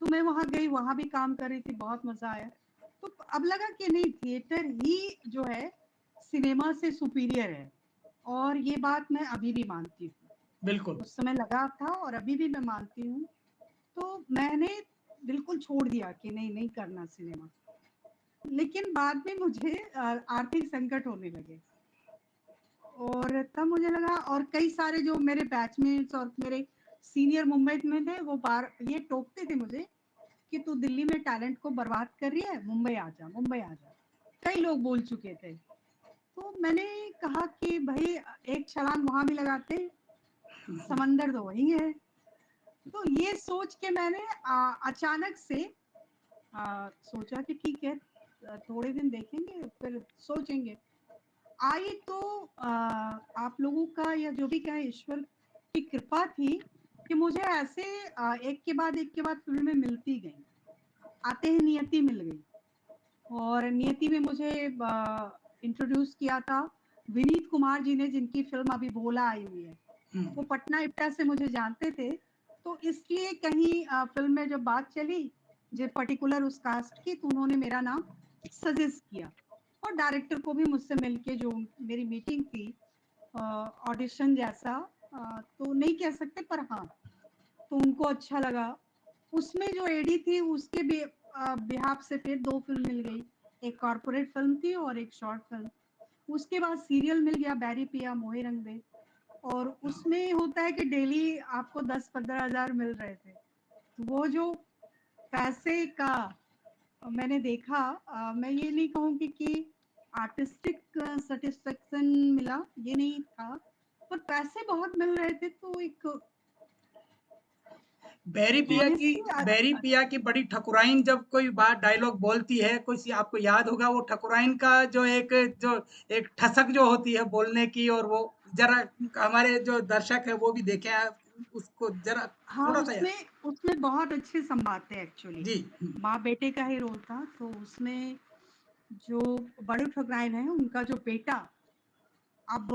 तो मैं वहाँ गई, वहाँ भी काम कर रही थी, बहुत मजा आया। तो अब लगा कि नहीं, थिएटर ही जो है सिनेमा से सुपीरियर है, और ये बात मैं अभी भी मानती हूँ। बिल्कुल। उस समय लगा था और अभी भी मैं मानती हूँ। तो मैंने बिल्कुल छोड़ दिया कि नहीं, नहीं करना सिनेमा। लेकिन बाद में मुझे आर्थिक संकट होने लगे और तब मुझे लगा, और कई सारे जो मेरे बैचमेट्स और मेरे सीनियर मुंबई में थे, वो बार ये टोकते थे मुझे कि तू दिल्ली में टैलेंट को बर्बाद कर रही है, मुंबई आ जा, मुंबई आ जा। कई लोग बोल चुके थे। तो मैंने कहा कि भाई एक छलांग वहां भी लगाते, समंदर तो वही है। तो ये सोच के मैंने अचानक से सोचा कि ठीक है, थोड़े दिन देखेंगे फिर सोचेंगे। आई तो आप लोगों का या जो भी कहे ईश्वर की कृपा थी कि मुझे ऐसे एक के बाद फिल्में मिलती गई, आते ही नियति मिल गई। और नियति में मुझे इंट्रोड्यूस किया था विनीत कुमार जी ने, जिनकी फिल्म अभी भोला आई हुई है। वो पटना इप्टा से मुझे जानते थे, तो इसलिए कहीं फिल्म में जब बात चली जो पर्टिकुलर उस कास्ट की, तो उन्होंने मेरा नाम सजेस्ट किया। और डायरेक्टर को भी मुझसे मिलके जो मेरी मीटिंग थी, ऑडिशन जैसा तो नहीं कह सकते, पर हाँ, तो उनको अच्छा लगा। उसमें जो एडी थी उसके बिहाफ से फिर 2 फिल्म मिल गई, एक कॉर्पोरेट फिल्म थी और एक शॉर्ट फिल्म। उसके बाद सीरियल मिल गया बैरी पिया मोहे रंग दे, और उसमें होता है कि डेली आपको 10-15 हजार मिल रहे थे। तो वो जो पैसे का मैंने देखा, मैं ये नहीं कहूँगी कि आर्टिस्टिक सेटिस्फेक्शन मिला, ये नहीं था, पर पैसे बहुत मिल रहे थे। तो एक बैरी पिया की बड़ी ठकुराइन जब कोई बात डायलॉग बोलती है, कुछ आपको याद होगा वो ठकुराइन का जो एक ठसक जो होती है बोलने की, और वो जरा हमारे जो दर्शक है वो भी देखें, उसको जरा हाँ, थोड़ा सा याद। उसमें बहुत अच्छे संवाद थे एक्चुअली। जी। माँ बेटे का ही रोल था। तो उसमें जो बड़े ठकुराइन है, उनका जो बेटा अब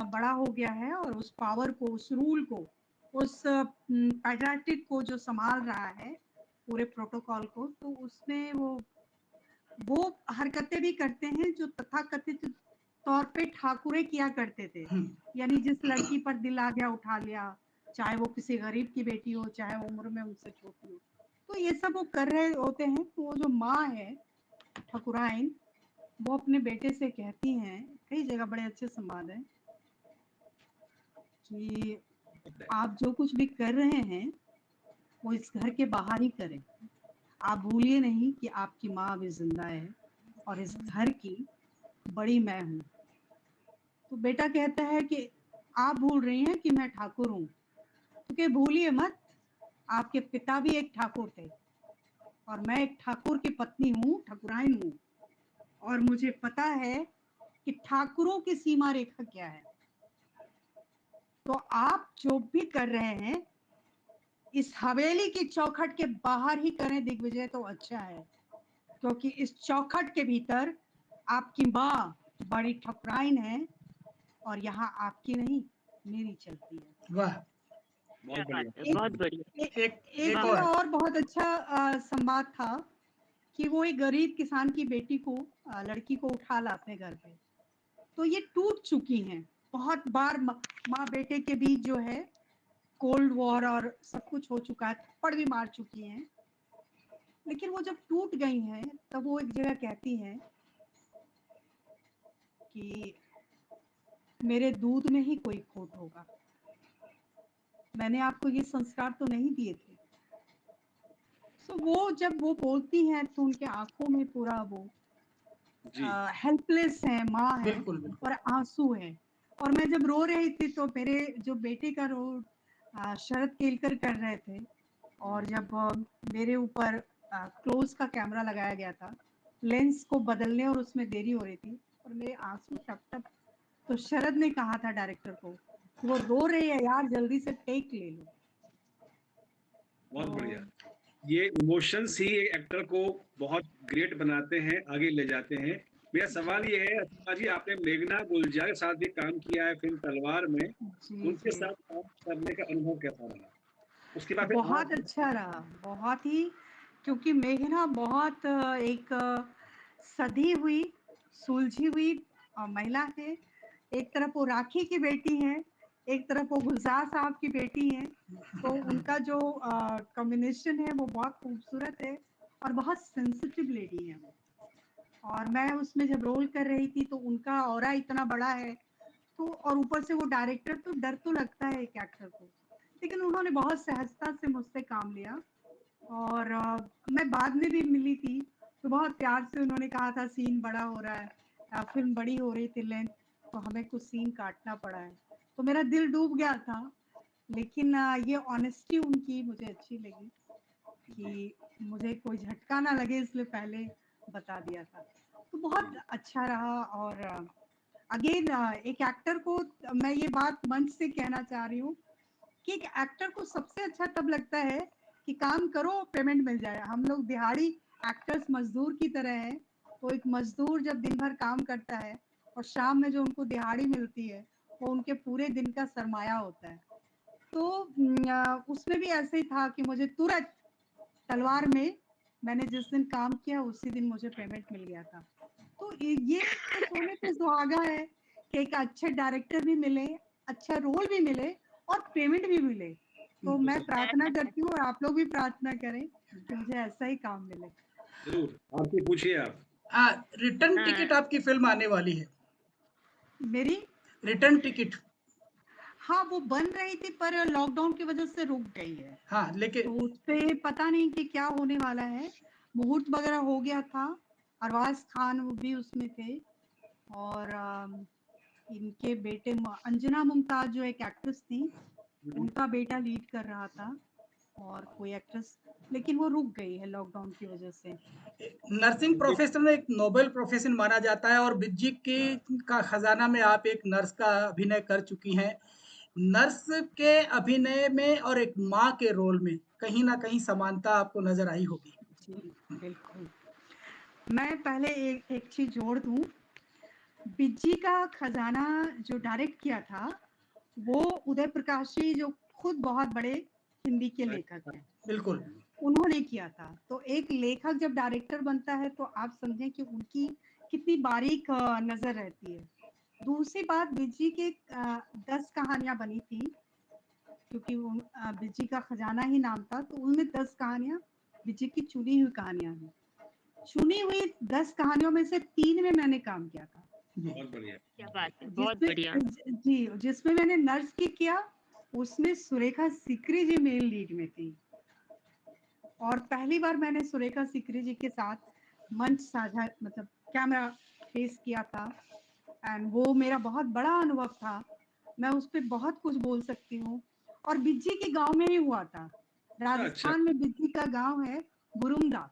बड़ा हो गया है और उस पावर को, उस रूल को, उस पैट्रियार्किक को जो संभाल रहा है, पूरे प्रोटोकॉल को, तो उसमें वो हरकतें भी करते हैं जो तथाकथित तौर पे ठाकुरे किया करते थे। यानी जिस लड़की पर दिल आ गया उठा लिया, चाहे वो किसी गरीब की बेटी हो, चाहे वो उम्र में उनसे छोटी हो, तो ये सब वो कर रहे होते हैं। तो वो जो माँ है ठकुराइन, वो अपने बेटे से कहती हैं, कई जगह बड़े अच्छे संवाद हैं, कि आप जो कुछ भी कर रहे हैं वो इस घर के बाहर ही करें। आप भूलिए नहीं कि आपकी माँ अभी जिंदा है और इस घर की बड़ी मैं हूँ। तो बेटा कहता है कि आप भूल रही हैं कि मैं ठाकुर हूँ, क्योंकि भूलिए मत, आपके पिता भी एक ठाकुर थे और मैं एक ठाकुर की पत्नी हूँ, ठकुराइन हूँ, और मुझे पता है कि ठाकुरों की सीमा रेखा क्या है। तो आप जो भी कर रहे हैं इस हवेली की चौखट के बाहर ही करें दिग्विजय, तो अच्छा है, क्योंकि इस चौखट के भीतर आपकी माँ बड़ी ठकुराइन है और यहाँ आपकी नहीं, मेरी चलती है। वाह। बहुत क्या बात बढ़िया। है, एक बहुत बढ़िया। एक एक एक वाह! और और बहुत अच्छा संवाद था कि वो एक गरीब किसान की बेटी को, लड़की को उठा ला अपने घर पे। तो ये टूट चुकी हैं बहुत बार, माँ बेटे के बीच जो है कोल्ड वॉर और सब कुछ हो चुका है, थप्पड़ भी मार चुकी हैं, लेकिन वो जब टूट गई हैं तब वो एक जगह कहती हैं कि मेरे दूध में ही कोई खोट होगा, मैंने आपको ये संस्कार तो नहीं दिए थे। तो वो जब वो बोलती हैं तो उनके आंखों में पूरा वो जी। हेल्पलेस है, माँ है बिल्कुल बिल्कुल। और आंसू है। और मैं जब रो रही थी तो मेरे जो बेटे का रोल शरद केलकर कर रहे थे, और जब मेरे ऊपर क्लोज का कैमरा लगाया गया था, लेंस को बदलने और उसमें देरी हो रही थी और मेरे आंसू टप टप, तो शरद ने कहा था डायरेक्टर को, वो रो रही है यार, जल्दी से टेक ले लो। बहुत तो बढ़िया। ये इमोशंस ही एक एक्टर को बहुत ग्रेट बनाते हैं, आगे ले जाते हैं। मेरा सवाल ये है, असीमा जी, आपने मेघना गुलजार के साथ भी काम किया है फिल्म तलवार में, जी उनके जी, साथ काम करने का अनुभव कैसा रहा? उसके बाद फिर बहुत आज अच्छा रहा, बहुत ही, क्योंकि मेघना बहुत एक सधी हुई, सुलझी हुई महिला है। एक तरफ वो राखी की बेटी है, एक तरफ वो गुलजार साहब की बेटी है, तो उनका जो कॉम्बिनेशन है वो बहुत खूबसूरत है और बहुत सेंसिटिव लेडी है वो। और मैं उसमें जब रोल कर रही थी तो उनका ऑरा इतना बड़ा है, तो और ऊपर से वो डायरेक्टर, तो डर तो लगता है एक एक्टर को, लेकिन उन्होंने बहुत सहजता से मुझसे काम लिया और मैं बाद में भी मिली थी, तो बहुत प्यार से उन्होंने कहा था सीन बड़ा हो रहा है, फ़िल्म बड़ी हो रही थी लेंथ, तो हमें कुछ सीन काटना पड़ा है। तो मेरा दिल डूब गया था, लेकिन ये ऑनेस्टी उनकी मुझे अच्छी लगी कि मुझे कोई झटका ना लगे इसलिए पहले बता दिया था। तो बहुत अच्छा रहा। और अगेन एक एक्टर को मैं ये बात मंच से कहना चाह रही हूँ कि एक एक्टर को सबसे अच्छा तब लगता है कि काम करो पेमेंट मिल जाए। हम लोग दिहाड़ी एक्टर्स मजदूर की तरह हैं, तो एक मजदूर जब दिन भर काम करता है और शाम में जो उनको दिहाड़ी मिलती है, वो उनके पूरे दिन का सरमाया होता है। तो उसमें भी ऐसे ही था कि मुझे तुरंत तलवार में मैंने जिस दिन काम किया उसी दिन मुझे पेमेंट मिल गया था। तो ये तो सोने पे सुहागा है कि एक अच्छे डायरेक्टर भी मिले, अच्छा रोल भी मिले और पेमेंट भी मिले। तो मैं प्रार्थना करती हूँ और आप लोग भी प्रार्थना करें कि मुझे ऐसा ही काम मिले। ज़रूर, आपसे पूछिए आप। रिटर्न हाँ। टिकट आपकी फ़िल्म आने वाली है। मेरी रिटर्न टिकट। हाँ, वो बन रही थी पर लॉकडाउन की वजह से रुक गई है। हाँ, तो लेकिन उसपे पता नहीं कि क्या होने वाला है। मुहूर्त वगैरह हो गया था, अरबाज़ खान वो भी उसमें थे और इनके बेटे अंजना मुमताज़ जो एक एक्ट्रेस थी, उनका बेटा लीड कर रहा था और कोई एक्ट्रेस, लेकिन वो रुक गई है लॉकडाउन की वजह से। नर्सिंग प्रोफ़ेशन एक नोबल प्रोफ़ेशन माना जाता है और बिज्जी की का खजाना में आप एक नर्स का अभिनय कर चुकी हैं। नर्स के अभिनय में और एक माँ के रोल में कहीं न कहीं समानता आपको नज़र आई होगी। जी, बिल्कुल। मैं पहले एक एक चीज़ जोड़ दूँ, बिज्जी का खजाना जो डायरेक्ट किया था, वो उदय प्रकाश जी जो खुद बहुत बड़े हिंदी के लेखक हैं, बिल्कुल। उन्होंने किया था। तो एक लेखक जब डायरेक्टर बनता है तो आप समझें कि उनकी कितनी बारीक नज़र रहती है। दूसरी बात, बिज्जी के 10 कहानियाँ बनी थी, क्योंकि वो बिज्जी का खजाना ही नाम था, तो उनमें 10 कहानियाँ बिज्जी की चुनी हुई कहानियाँ हैं। चुनी हुई 10 कहानियों में से 3 में मैंने काम किया था। जी। बहुत बढ़िया। क्या बात है, बहुत जिसमें बढ़िया। जी, जिसमें मैंने नर्स की किया, उसमें सुरेखा सीकरी जी मेन लीड में थी। और पहली बार मैंने सुरेखा सीकरी जी के साथ मंच साझा मतलब कैमरा फेस किया था एंड वो मेरा बहुत बड़ा अनुभव था। मैं उस पे बहुत कुछ बोल सकती हूँ और बिज्जी के गाँव में ही हुआ था। अच्छा, राजस्थान में बिज्जी का गाँव है बुरुंदा।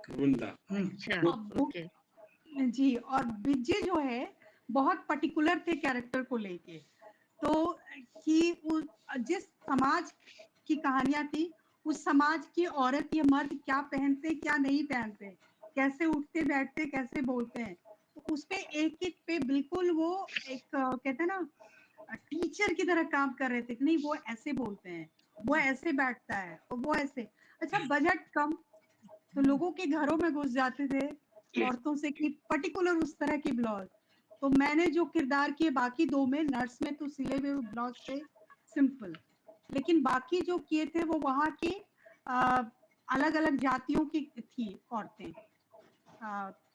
वृंदा। हुँ। अच्छा, अब वो ओके। जी, और बिज्जी जो है बहुत पर्टिकुलर थे कैरेक्टर को लेके। तो कि जिस समाज की कहानियाँ थी, उस समाज की औरत या मर्द क्या पहनते, क्या नहीं पहनते, कैसे उठते-बैठते, कैसे बोलते हैं। तो उसपे एक-एक पे बिल्कुल वो एक कहते हैं ना टीचर की तरह काम कर रहे थे कि नहीं वो ऐसे बोलते हैं, वो ऐसे बैठता है और वो ऐसे। अच्छा बजट कम, तो लोगों के घरों में घुस जाते थे औरतों से कि पर्टिकुलर उस तरह की ब्लाउज़। तो मैंने जो किरदार किए बाकी 2 में, नर्स में तो सिले हुए ब्लाउज़ थे सिंपल, लेकिन बाकी जो किए थे वो वहाँ की अ, अलग-अलग जातियों की थी औरतें।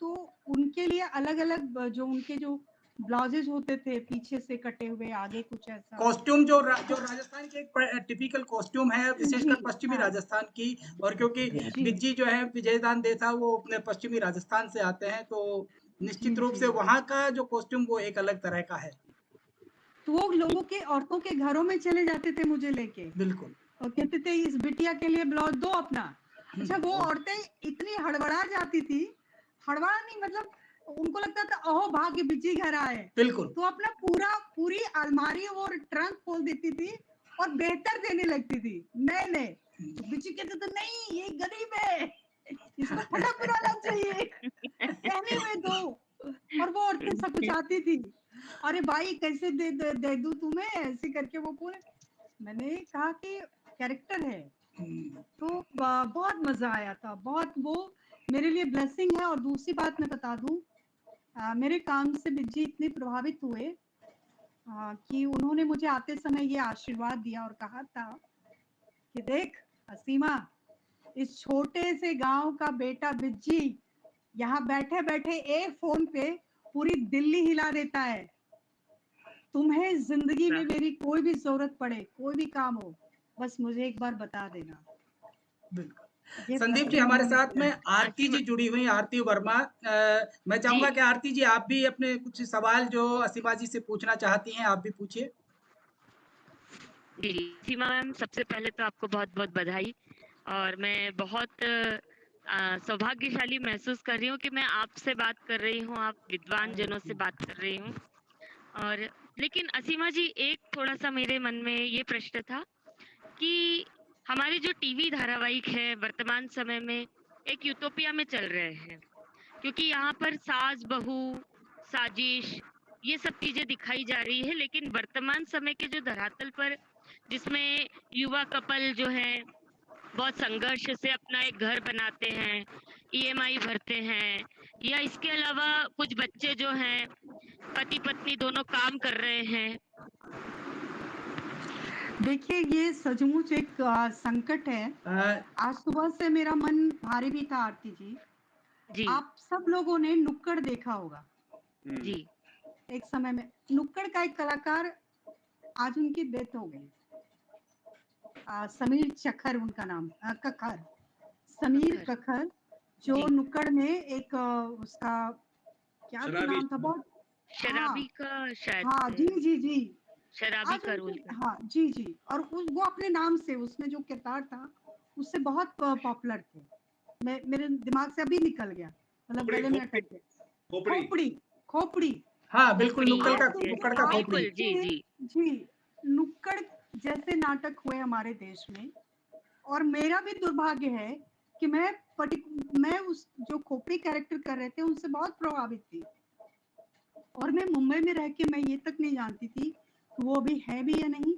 तो उनके लिए अलग-अलग जो उनके जो ब्लाउज़ेज़ होते थे पीछे से कटे हुए, आगे कुछ ऐसा। कॉस्ट्यूम जो तो राजस्थान की एक टिपिकल कॉस्ट्यूम है, जी, विशेषकर पश्चिमी हाँ, राजस्थान की। और क्योंकि जी, बिज्जी जो है विजयदान देथा वो अपने पश्चिमी राजस्थान से आते हैं, तो जी, निश्चित रूप जी। से वहाँ का जो कॉस्ट्यूम वो एक अलग तरह का है। तो वो लोगों के औरतों के घरों में चले जाते थे मुझे लेके बिल्कुल। और कहते थे इस बिटिया के लिए ब्लाउज दो अपना। अच्छा वो बहुत औरतें इतनी हड़बड़ा जाती थी, हड़बड़ा नहीं मतलब उनको लगता था ओहो भाग्य बिज्जी घर आए, बिल्कुल। तो अपना पूरी अलमारी और ट्रंक खोल देती थी और बेहतर देने लगती थी नए-नए। तो बिज्जी कहते थे नहीं ये गरीब है, इसको फटा-पुराना चाहिए, पहने हुए दो। और वो औरतें सकुचाती थी, अरे भाई कैसे दे दूँ तुम्हें? ऐसे करके वो पूरे। मैंने कहा कि कैरेक्टर है, हुँ। तो बहुत मज़ा आया था, बहुत वो मेरे लिए ब्लेसिंग है। और दूसरी बात मैं बता दूँ, मेरे काम से बिज्जी इतने प्रभावित हुए कि उन्होंने मुझे आते समय ये आशीर्वाद दिया और कहा था कि देख असीमा, इस छोटे से गाँव का बेटा बिज्जी यहाँ बैठे-बैठे एक फ़ोन पे पूरी दिल्ली हिला देता है। तुम्हें ज़िंदगी में मेरी कोई भी ज़रूरत पड़े, कोई भी काम हो, बस मुझे एक बार बता देना। बिल्कुल। ये संदीप जी तस्वीर हमारे मैंने साथ किया में है। आरती असीमा जी जुड़ी हुई हैं, आरती वर्मा। मैं जी, चाहूँगा कि आरती जी आप भी अपने कुछ सवाल जो असीमा जी से पूछना चाहती हैं, आप भी पूछिए। जी, सीमा मैम सबसे पहले तो आपको बहुत-बहुत बधाई और मैं बहुत सौभाग्यशाली महसूस कर रही हूँ कि मैं आपसे बात कर रही हूँ, आप विद्वान जनों से बात कर रही हूँ। और लेकिन असीमा जी एक थोड़ा-सा मेरे मन में ये प्रश्न था कि हमारे जो टीवी धारावाहिक है वर्तमान समय में एक यूटोपिया में चल रहे हैं। क्योंकि यहाँ पर सास-बहू, साजिश ये सब चीज़ें दिखाई जा रही है, लेकिन वर्तमान समय के जो धरातल पर जिसमें युवा कपल जो हैं, बहुत संघर्ष से अपना एक घर बनाते हैं, ईएमआई भरते हैं या इसके अलावा कुछ बच्चे जो हैं, पति-पत्नी दोनों काम कर रहे हैं। देखिए, ये सचमुच एक संकट है। अ, आज सुबह से मेरा मन भारी भी था आरती जी। जी, आप सब लोगों ने नुक्कड़ देखा होगा, हुँ। जी, एक समय में। नुक्कड़ का एक कलाकार आज उनकी डेथ हो गई। समीर चक्खर उनका नाम कक्खर। समीर कक्खर। कक्खर जो जी, नुक्कड़ में एक उसका क्या तो शराबी नाम था बहुत शराबी हाँ, का शायद हाँ, से जी, जी, जी। शराबी आज का रोल उनके कर हाँ, जी, जी और वो अपने नाम से उसमें जो किरदार था, उससे बहुत पॉपुलर थे। मैं मेरे दिमाग से अभी निकल गया, मतलब खोपड़ी गले में खोपड़ी अटक गया। खोपड़ी खोपड़ी, खोपड़ी। हाँ, बिल्कुल खोपड़ी, नुक्कड़ का यस, आज यस। नुक्कड़ का आज खोपड़ी। बिल्कुल, जी, देखिए जी। जी, नुक्कड़ जैसे नाटक हुए हमारे देश में और मेरा भी दुर्भाग्य है कि मैं उस जो खोपड़ी कैरेक्टर कर रहे थे, उनसे बहुत प्रभावित थी और मैं मुंबई में रह के मैं ये तक नहीं जानती थी, कि वो अभी है भी या नहीं,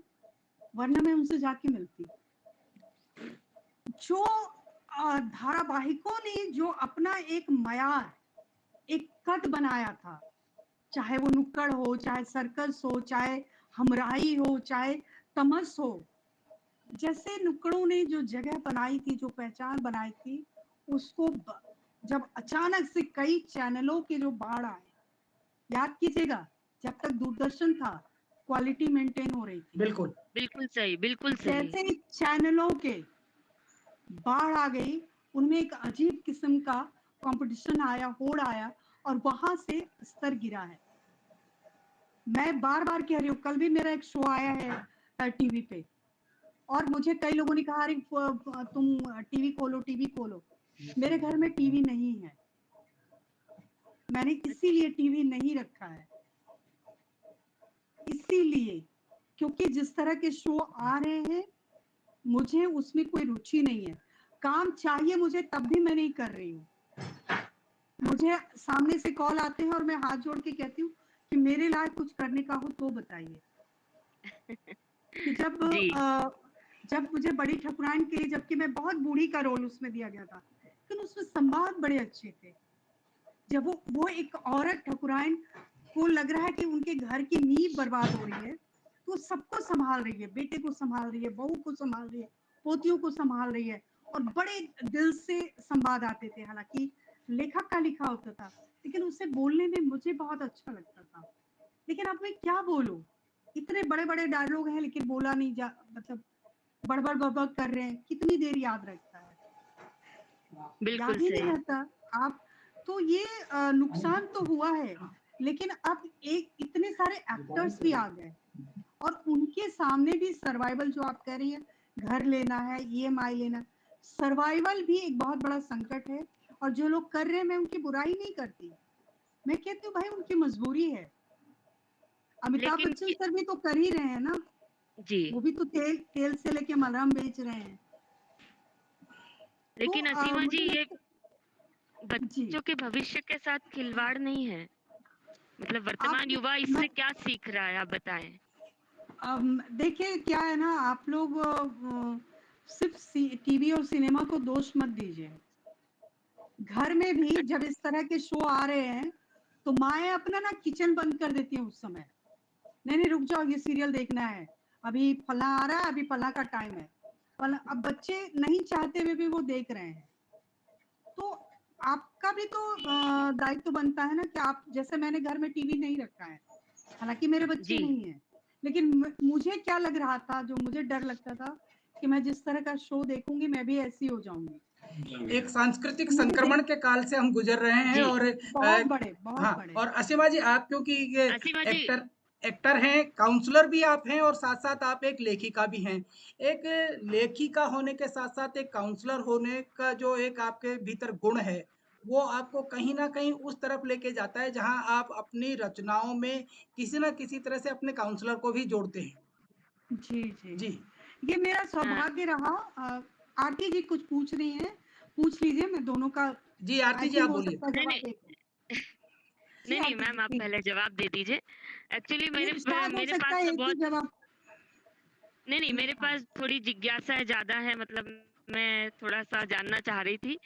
वरना मैं उनसे जाके मिलती। जो धारावाहिकों ने जो अपना एक मयार, एक कद बनाया था, चाहे वो नुक्कड़ हो, चाहे सर्कस हो, चाहे हमराही हो, चाहे तमस हो, जैसे नुक्कड़ों ने जो जगह बनाई थी, जो पहचान बनाई थी, उसको जब अचानक से कई चैनलों के जो बाढ़ आए, याद कीजिएगा, जब तक दूरदर्शन था, क्वालिटी मेंटेन हो रही थी। बिल्कुल। बिल्कुल सही, बिल्कुल सही। जैसे ही चैनलों के बाढ़ आ गई, उनमें एक अजीब किस्म का कंपटीशन आया, होड़ आया और वहां से स्तर गिरा है। मैं बार-बार कह रही हूँ, कल भी मेरा एक शो आया है टीवी पे और मुझे कई लोगों ने कहा, अरे तुम टीवी खोलो, टीवी खोलो। मेरे घर में टीवी नहीं है। मैंने इसीलिए टीवी नहीं रखा है। इसीलिए, क्योंकि जिस तरह के शो आ रहे हैं, मुझे उसमें कोई रुचि नहीं है। काम चाहिए मुझे तब भी मैं नहीं कर रही हूँ। मुझे सामने से कॉल आते हैं और मैं हाथ जोड़ के कहती हूँ कि मेरे लायक कुछ करने का हो तो बताइए। कि जी, जब मुझे बड़ी ठकुराइन के लिए, जबकि मैं बहुत बूढ़ी का रोल उसमें दिया गया था, लेकिन उसमें संवाद बड़े अच्छे थे। जब वो एक औरत ठकुराइन को लग रहा है कि उनके घर की नींव बर्बाद हो रही है, तो सबको संभाल रही है, बेटे को संभाल रही है, बहू को संभाल रही है, पोतियों को संभाल रही है और बड़े दिल से संवाद आते थे। हालांकि लेखक का लिखा होता था, लेकिन उसे बोलने में मुझे बहुत अच्छा लगता था। लेकिन अब मैं क्या बोलूं, इतने बड़े बड़े डायलॉग हैं लेकिन बोला नहीं जा, मतलब बड़बड़ बड़बड़ कर रहे हैं, कितनी देर याद रखता है, बिल्कुल याद ही नहीं सही। रहता। आप तो ये नुकसान तो हुआ है, लेकिन अब एक इतने सारे एक्टर्स भी आ गए और उनके सामने भी सर्वाइवल, जो आप कह रही हैं, घर लेना है, ईएमआई लेना है, सर्वाइवल भी एक बहुत बड़ा संकट है। और जो लोग कर रहे हैं, मैं उनकी बुराई नहीं करती, मैं कहती हूँ भाई उनकी मजबूरी है। अमिताभ लेकिन बच्चन सर भी तो कर ही रहे हैं ना, जी, वो भी तो तेल तेल से लेके मलहम बेच रहे हैं। तो लेकिन असीमा जी मुझे ये लगता जी, बच्चों के भविष्य के साथ खिलवाड़ नहीं है? मतलब आप वर्तमान युवा मैं इससे क्या सीख रहा है, आप बताएँ? देखिए क्या है ना, आप लोग सिर्फ टीवी और सिनेमा को दोष मत दीजिए। घर में भी जब इस तरह के शो आ रहे हैं, तो माएँ अपना ना किचन बंद कर देती हैं उस समय। नहीं, नहीं रुक जाओ, ये सीरियल देखना है। अभी फलां आ रहा है, अभी फलां का टाइम है। फलां, अब बच्चे नहीं चाहते हुए भी वो देख रहे हैं। तो आपका भी तो दायित्व बनता है ना कि आप, जैसे मैंने घर में टीवी नहीं रखा है, हालांकि मेरे बच्चे जी, नहीं हैं, लेकिन मुझे क्या लग रहा था, जो मुझे डर लगता था कि मैं जिस तरह का शो देखूंगी मैं भी ऐसी हो जाऊंगी। एक सांस्कृतिक नहीं देख संक्रमण के काल से हम गुजर रहे हैं जी, और बहुत हाँ, बड़े। और असीमा जी आप क्योंकि ये असीमा जी एक्टर एक्टर हैं, काउंसलर भी आप हैं और साथ-साथ आप एक लेखिका भी हैं। एक लेखिका होने के साथ-साथ एक काउंसलर होने का जो एक आपके भीतर गुण है, वो आपको कहीं न कहीं उस तरफ लेके जाता है जहाँ आप अपनी रचनाओं में किसी न किसी तरह से अपने काउंसलर को भी जोड़ते हैं। जी, जी। जी। ये मेरा अ, सौभाग्य रहा। आरती जी कुछ पूछ रही हैं, पूछ लीजिए, मैं दोनों का जी, आरती आई जी थिंक आप हो बोलिए। सकता है नहीं, जवाब नहीं, एक हो। जी, नहीं, नहीं आरती जी मैम आप प्लीज़। पहले जवाब दे दीजिए। एक्चुअली नहीं, शायद हो मेरे सकता पास है तो एक ही बहुत जवाब। नहीं, नहीं मेरे हाँ, पास थोड़ी जिज्ञासा ज़्यादा है मतलब मैं थोड़ा-सा जानना चाह रही थी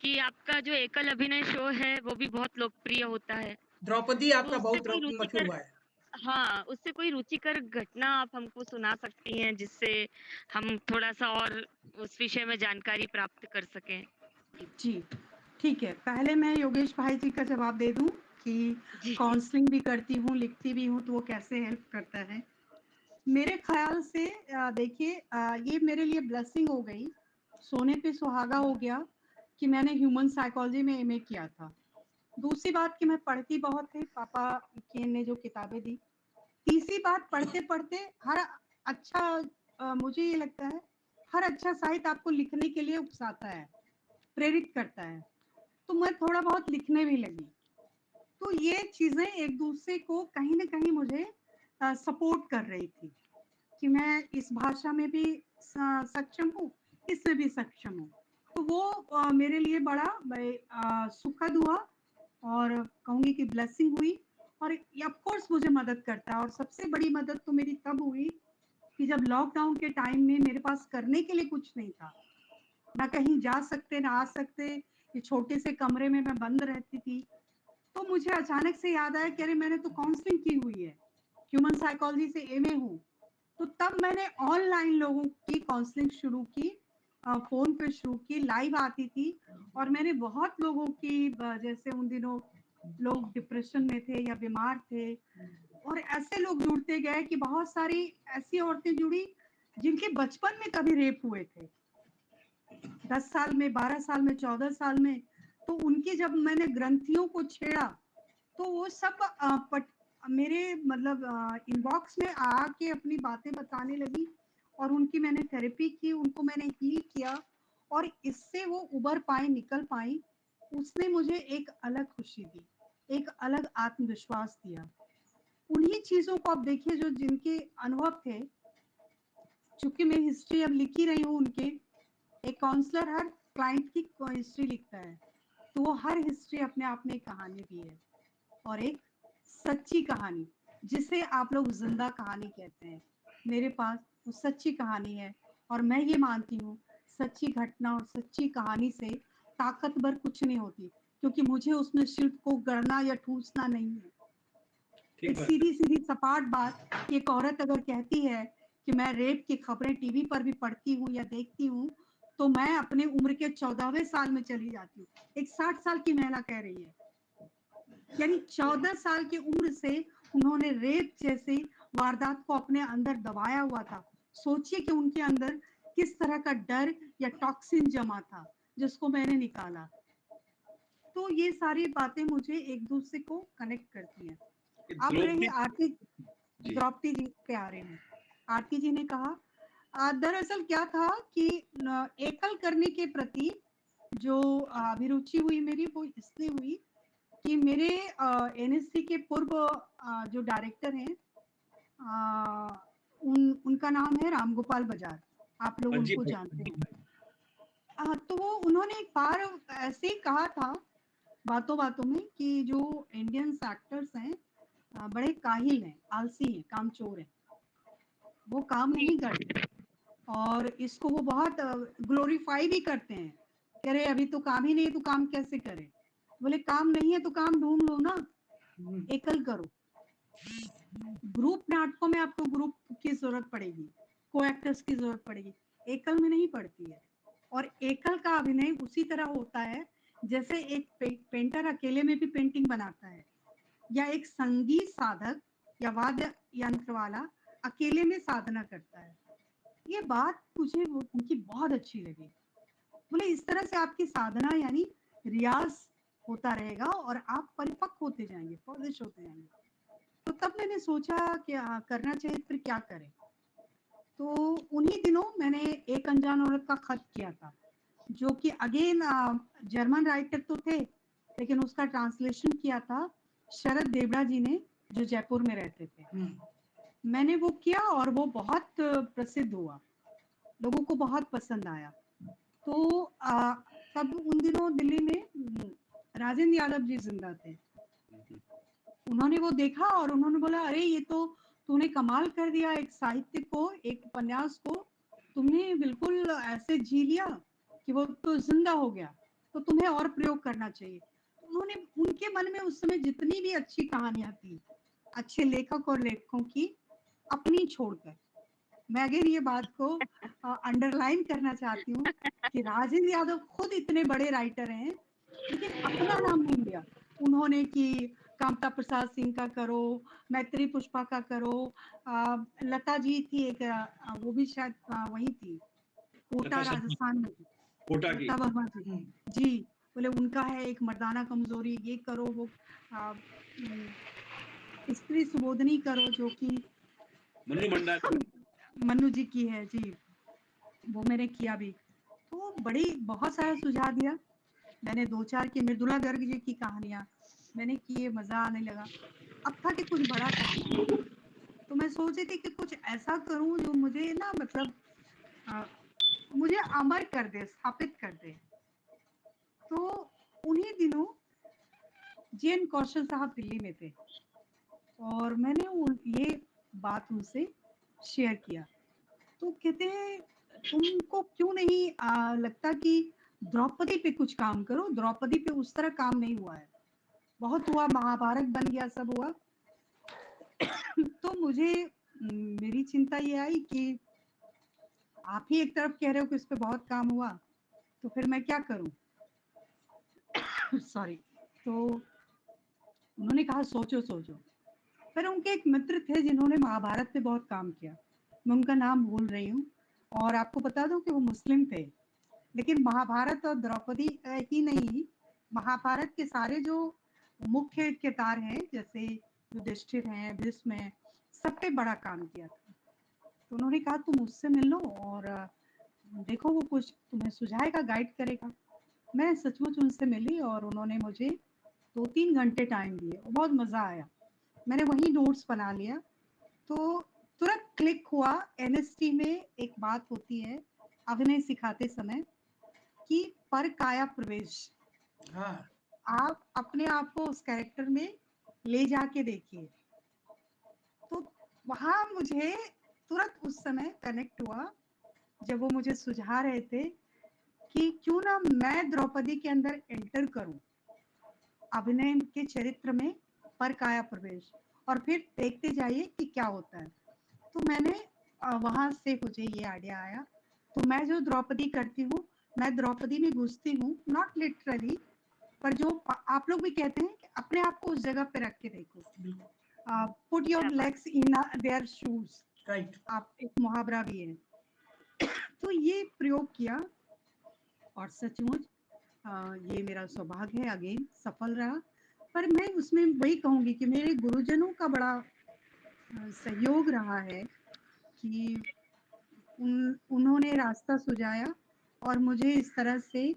कि आपका जो एकल अभिनय शो है वो भी बहुत लोकप्रिय होता है। द्रौपदी तो आपका उससे बहुत कोई मशहूर रुचिकर हुआ है। हाँ, उससे कोई रुचिकर घटना आप हमको सुना सकती हैं जिससे हम थोड़ा-सा और उस विषय में जानकारी प्राप्त कर सकें? जी, ठीक है। पहले मैं योगेश भाई जी का जवाब दे दूँ कि जी। काउंसलिंग भी करती हूँ, लिखती भी हूँ, तो वो कैसे हेल्प करता है। मेरे ख़्याल से देखिए, ये मेरे लिए ब्लेसिंग हो गई, सोने पे सुहागा हो गया कि मैंने ह्यूमन साइकोलॉजी में एमए किया था। दूसरी बात कि मैं पढ़ती बहुत थी, पापा की ने जो किताबें दी। तीसरी बात, पढ़ते-पढ़ते हर अच्छा मुझे ये लगता है, हर अच्छा साहित्य आपको लिखने के लिए उकसाता है, प्रेरित करता है। तो मैं थोड़ा बहुत लिखने भी लगी। तो ये चीज़ें एक-दूसरे को कहीं न कहीं मुझे सपोर्ट कर रही थी कि मैं इस भाषा में भी सक्षम हूँ, इसमें भी सक्षम हूँ। तो वो मेरे लिए बड़ा सुखद हुआ और कहूँगी कि ब्लेसिंग हुई। और ये ऑफ कोर्स मुझे मदद करता है, और सबसे बड़ी मदद तो मेरी तब हुई कि जब लॉकडाउन के टाइम में मेरे पास करने के लिए कुछ नहीं था। ना कहीं जा सकते, ना आ सकते, ये छोटे से कमरे में मैं बंद रहती थी। तो मुझे अचानक से याद आया कि अरे मैंने तो काउंसलिंग की हुई है, ह्यूमन साइकोलॉजी से एमए हूँ। तो तब मैंने ऑनलाइन लोगों की काउंसलिंग शुरू की, फ़ोन पे शुरू की, लाइव आती थी। और मैंने बहुत लोगों की जैसे उन दिनों लोग डिप्रेशन में थे या बीमार थे, और ऐसे लोग जुड़ते गए कि बहुत सारी ऐसी औरतें जुड़ी जिनके बचपन में कभी रेप हुए थे। 10 साल में, 12 साल में, 14 साल में। तो उनकी जब मैंने ग्रंथियों को छेड़ा, तो वो सब मेरे मतलब इनबॉक्स में आके अपनी बातें बताने लगी, और उनकी मैंने थेरेपी की, उनको मैंने हील किया, और इससे वो उबर पाई, निकल पाई। उसने मुझे एक अलग खुशी दी, एक अलग आत्मविश्वास दिया। उन्हीं चीज़ों को आप देखिए जो जिनके अनुभव थे, चूँकि मैं हिस्ट्री अब लिख ही रही हूँ उनके। एक काउंसलर हर क्लाइंट की हिस्ट्री लिखता है, तो वो हर हिस्ट्री अपने आप में एक कहानी भी है, और एक सच्ची कहानी, जिसे आप लोग ज़िंदा कहानी कहते हैं। मेरे पास वो सच्ची कहानी है, और मैं ये मानती हूँ, सच्ची घटना और सच्ची कहानी से ताकतवर कुछ नहीं होती, क्योंकि मुझे उसमें शिल्प को गढ़ना या ठूँसना नहीं है। ठीक एक बात है। सीधी-सीधी सपाट बात कि एक औरत अगर कहती है कि मैं रेप की खबरें टीवी पर भी पढ़ती हूँ या देखती हूँ, तो मैं अपनी उम्र के 14वें साल में चली जाती हूँ। एक 60 साल की महिला कह रही है। यानी 14 साल की उम्र से उन्होंने रेप जैसी वारदात को अपने अंदर दबाया हुआ था। सोचिए कि उनके अंदर किस तरह का डर या टॉक्सिन जमा था, जिसको मैंने निकाला। तो ये सारी बातें मुझे एक-दूसरे को कनेक्ट करती हैं। ये अब रही द्रौपदी आरती, जी, द्रौपदी जी पे आ रहे हैं। आरती जी ने कहा दरअसल क्या था कि एकल करने के प्रति जो अभिरुचि हुई मेरी, वो इसलिए हुई कि मेरे एनएससी के पूर्व जो डायरेक्टर हैं, उनका नाम है रामगोपाल बजाज। आप लोग अजीब उनको है। जानते हैं। तो वो उन्होंने एक बार ऐसे ही कहा था बातों-बातों में कि जो इंडियंस एक्टर्स हैं बड़े काहिल हैं, आलसी हैं, कामचोर हैं। वो काम नहीं करते, और इसको वो बहुत ग्लोरीफाई भी करते हैं कि अरे अभी तो काम ही नहीं है, तो काम कैसे करें? बोले काम नहीं है तो काम ढूँढ लो ना, एकल करो। ग्रुप नाटकों में आपको ग्रुप की ज़रूरत पड़ेगी, को-एक्टर्स की ज़रूरत पड़ेगी, एकल में नहीं पड़ती है। और एकल का अभिनय उसी तरह होता है जैसे एक पेंटर अकेले में भी पेंटिंग बनाता है, या एक संगीत साधक या वाद्य यंत्र वाला अकेले में साधना करता है। ये बात मुझे उनकी बहुत अच्छी लगी। बोले इस तरह से आपकी साधना यानी रियाज़ होता रहेगा और आप परिपक्व होते जाएँगे, पॉलिश होते जाएँगे। तो तब मैंने सोचा क्या करना चाहिए, फिर क्या करें? तो उन्हीं दिनों मैंने एक अनजान औरत का खत किया था, जो कि अगेन जर्मन राइटर तो थे, लेकिन उसका ट्रांसलेशन किया था शरद देवड़ा जी ने, जो जयपुर में रहते थे। हुँ। मैंने वो किया और वो बहुत प्रसिद्ध हुआ, लोगों को बहुत पसंद आया। तो तब उन दिनों दिल्ली में राजेंद्र यादव जी ज़िंदा थे। उन्होंने वो देखा और उन्होंने बोला, "अरे! ये तो तूने कमाल कर दिया, एक साहित्य को, एक उपन्यास को तुमने बिल्कुल ऐसे जी लिया कि वो तो ज़िंदा हो गया, तो तुम्हें और प्रयोग करना चाहिए।" उन्होंने उनके मन में उस समय जितनी भी अच्छी कहानियाँ थी, अच्छे लेखक और लेखकों की, अपनी छोड़कर, मैं अगेन ये बात को अंडरलाइन करना चाहती हूँ कि राजेंद्र यादव खुद इतने बड़े राइटर हैं, लेकिन अपना नाम नहीं लिया। उन्होंने कि कामता प्रसाद सिंह का करो, मैत्री पुष्पा का करो, लता जी थी एक, वो भी शायद वहीं थी, कोटा लता शर्मा राजस्थान में थी, कोटा की। लता वर्मा जी। हुँ। जी, बोले उनका है एक मर्दाना कमज़ोरी, ये करो, वो अ, उम, स्त्री सुबोधनी करो जो कि मन्नू भंडारी। मन्नू जी की है, जी। वो मैंने किया भी। तो बड़ी बहुत सारा सुझाव दिया। मैंने 2-4 की मृदुला गर्ग जी की कहानियाँ मैंने किए, मज़ा आने लगा। अब था कि कुछ बड़ा करना है। तो मैं सोच रही थी कि कुछ ऐसा करूँ जो मुझे ना मतलब अ, मुझे अमर कर दे, स्थापित कर दे। तो उन्हीं दिनों जेएन कौशल साहब दिल्ली में थे और मैंने उन ये बात उनसे शेयर किया। तो कहते हैं तुमको क्यों नहीं लगता कि द्रौपदी पे कुछ काम करो? द्रौपदी पे उस तरह काम नहीं हुआ है। बहुत हुआ, महाभारत बन गया, सब हुआ। तो मुझे मेरी चिंता ये आई कि आप ही एक तरफ कह रहे हो कि इस पे बहुत काम हुआ, तो फिर मैं क्या करूँ? सॉरी। तो उन्होंने कहा सोचो, सोचो। फिर उनके एक मित्र थे जिन्होंने महाभारत पे बहुत काम किया। मैं उनका नाम भूल रही हूँ और आपको बता दूँ कि वो मुस्लिम थे। लेकिन महाभारत और द्रौपदी ही नहीं, महाभारत के सारे जो मुख्य किरदार हैं, जैसे युधिष्ठिर हैं, भीष्म हैं, सब पे बड़ा काम किया था। तो उन्होंने कहा तुम उससे मिल लो और देखो वो कुछ तुम्हें सुझाएगा, गाइड करेगा। मैं सचमुच उनसे मिली और उन्होंने मुझे 2-3 घंटे टाइम दिए और बहुत मज़ा आया। मैंने वहीं नोट्स बना लिया। तो तुरंत क्लिक हुआ, एनएसटी में एक बात होती है, अभिनय सिखाते समय कि पर काया प्रवेश, हाँ। आप अपने आप को उस कैरेक्टर में ले जाके देखिए। तो वहाँ मुझे तुरंत उस समय कनेक्ट हुआ, जब वो मुझे सुझा रहे थे कि क्यों ना मैं द्रौपदी के अंदर एंटर करूँ, अभिनय के चरित्र में पर काया प्रवेश, और फिर देखते जाइए कि क्या होता है। तो मैंने वहाँ से मुझे ये आइडिया आया। तो मैं जो द्रौपदी करती हूँ, मैं द्रौपदी में घुसती हूँ, नॉट लिटरली, पर जो आप लोग भी कहते हैं कि अपने आप को उस जगह पे रख के देखो, बिल्कुल, पुट योर क्या बात legs in their shoes, right. आप एक मुहावरा भी है। तो ये प्रयोग किया और सचमुच ये मेरा सौभाग्य है, अगेन सफल रहा। पर मैं उसमें वही कहूँगी कि मेरे गुरुजनों का बड़ा सहयोग रहा है कि उन्होंने रास्ता सुझाया और मुझे इस तरह से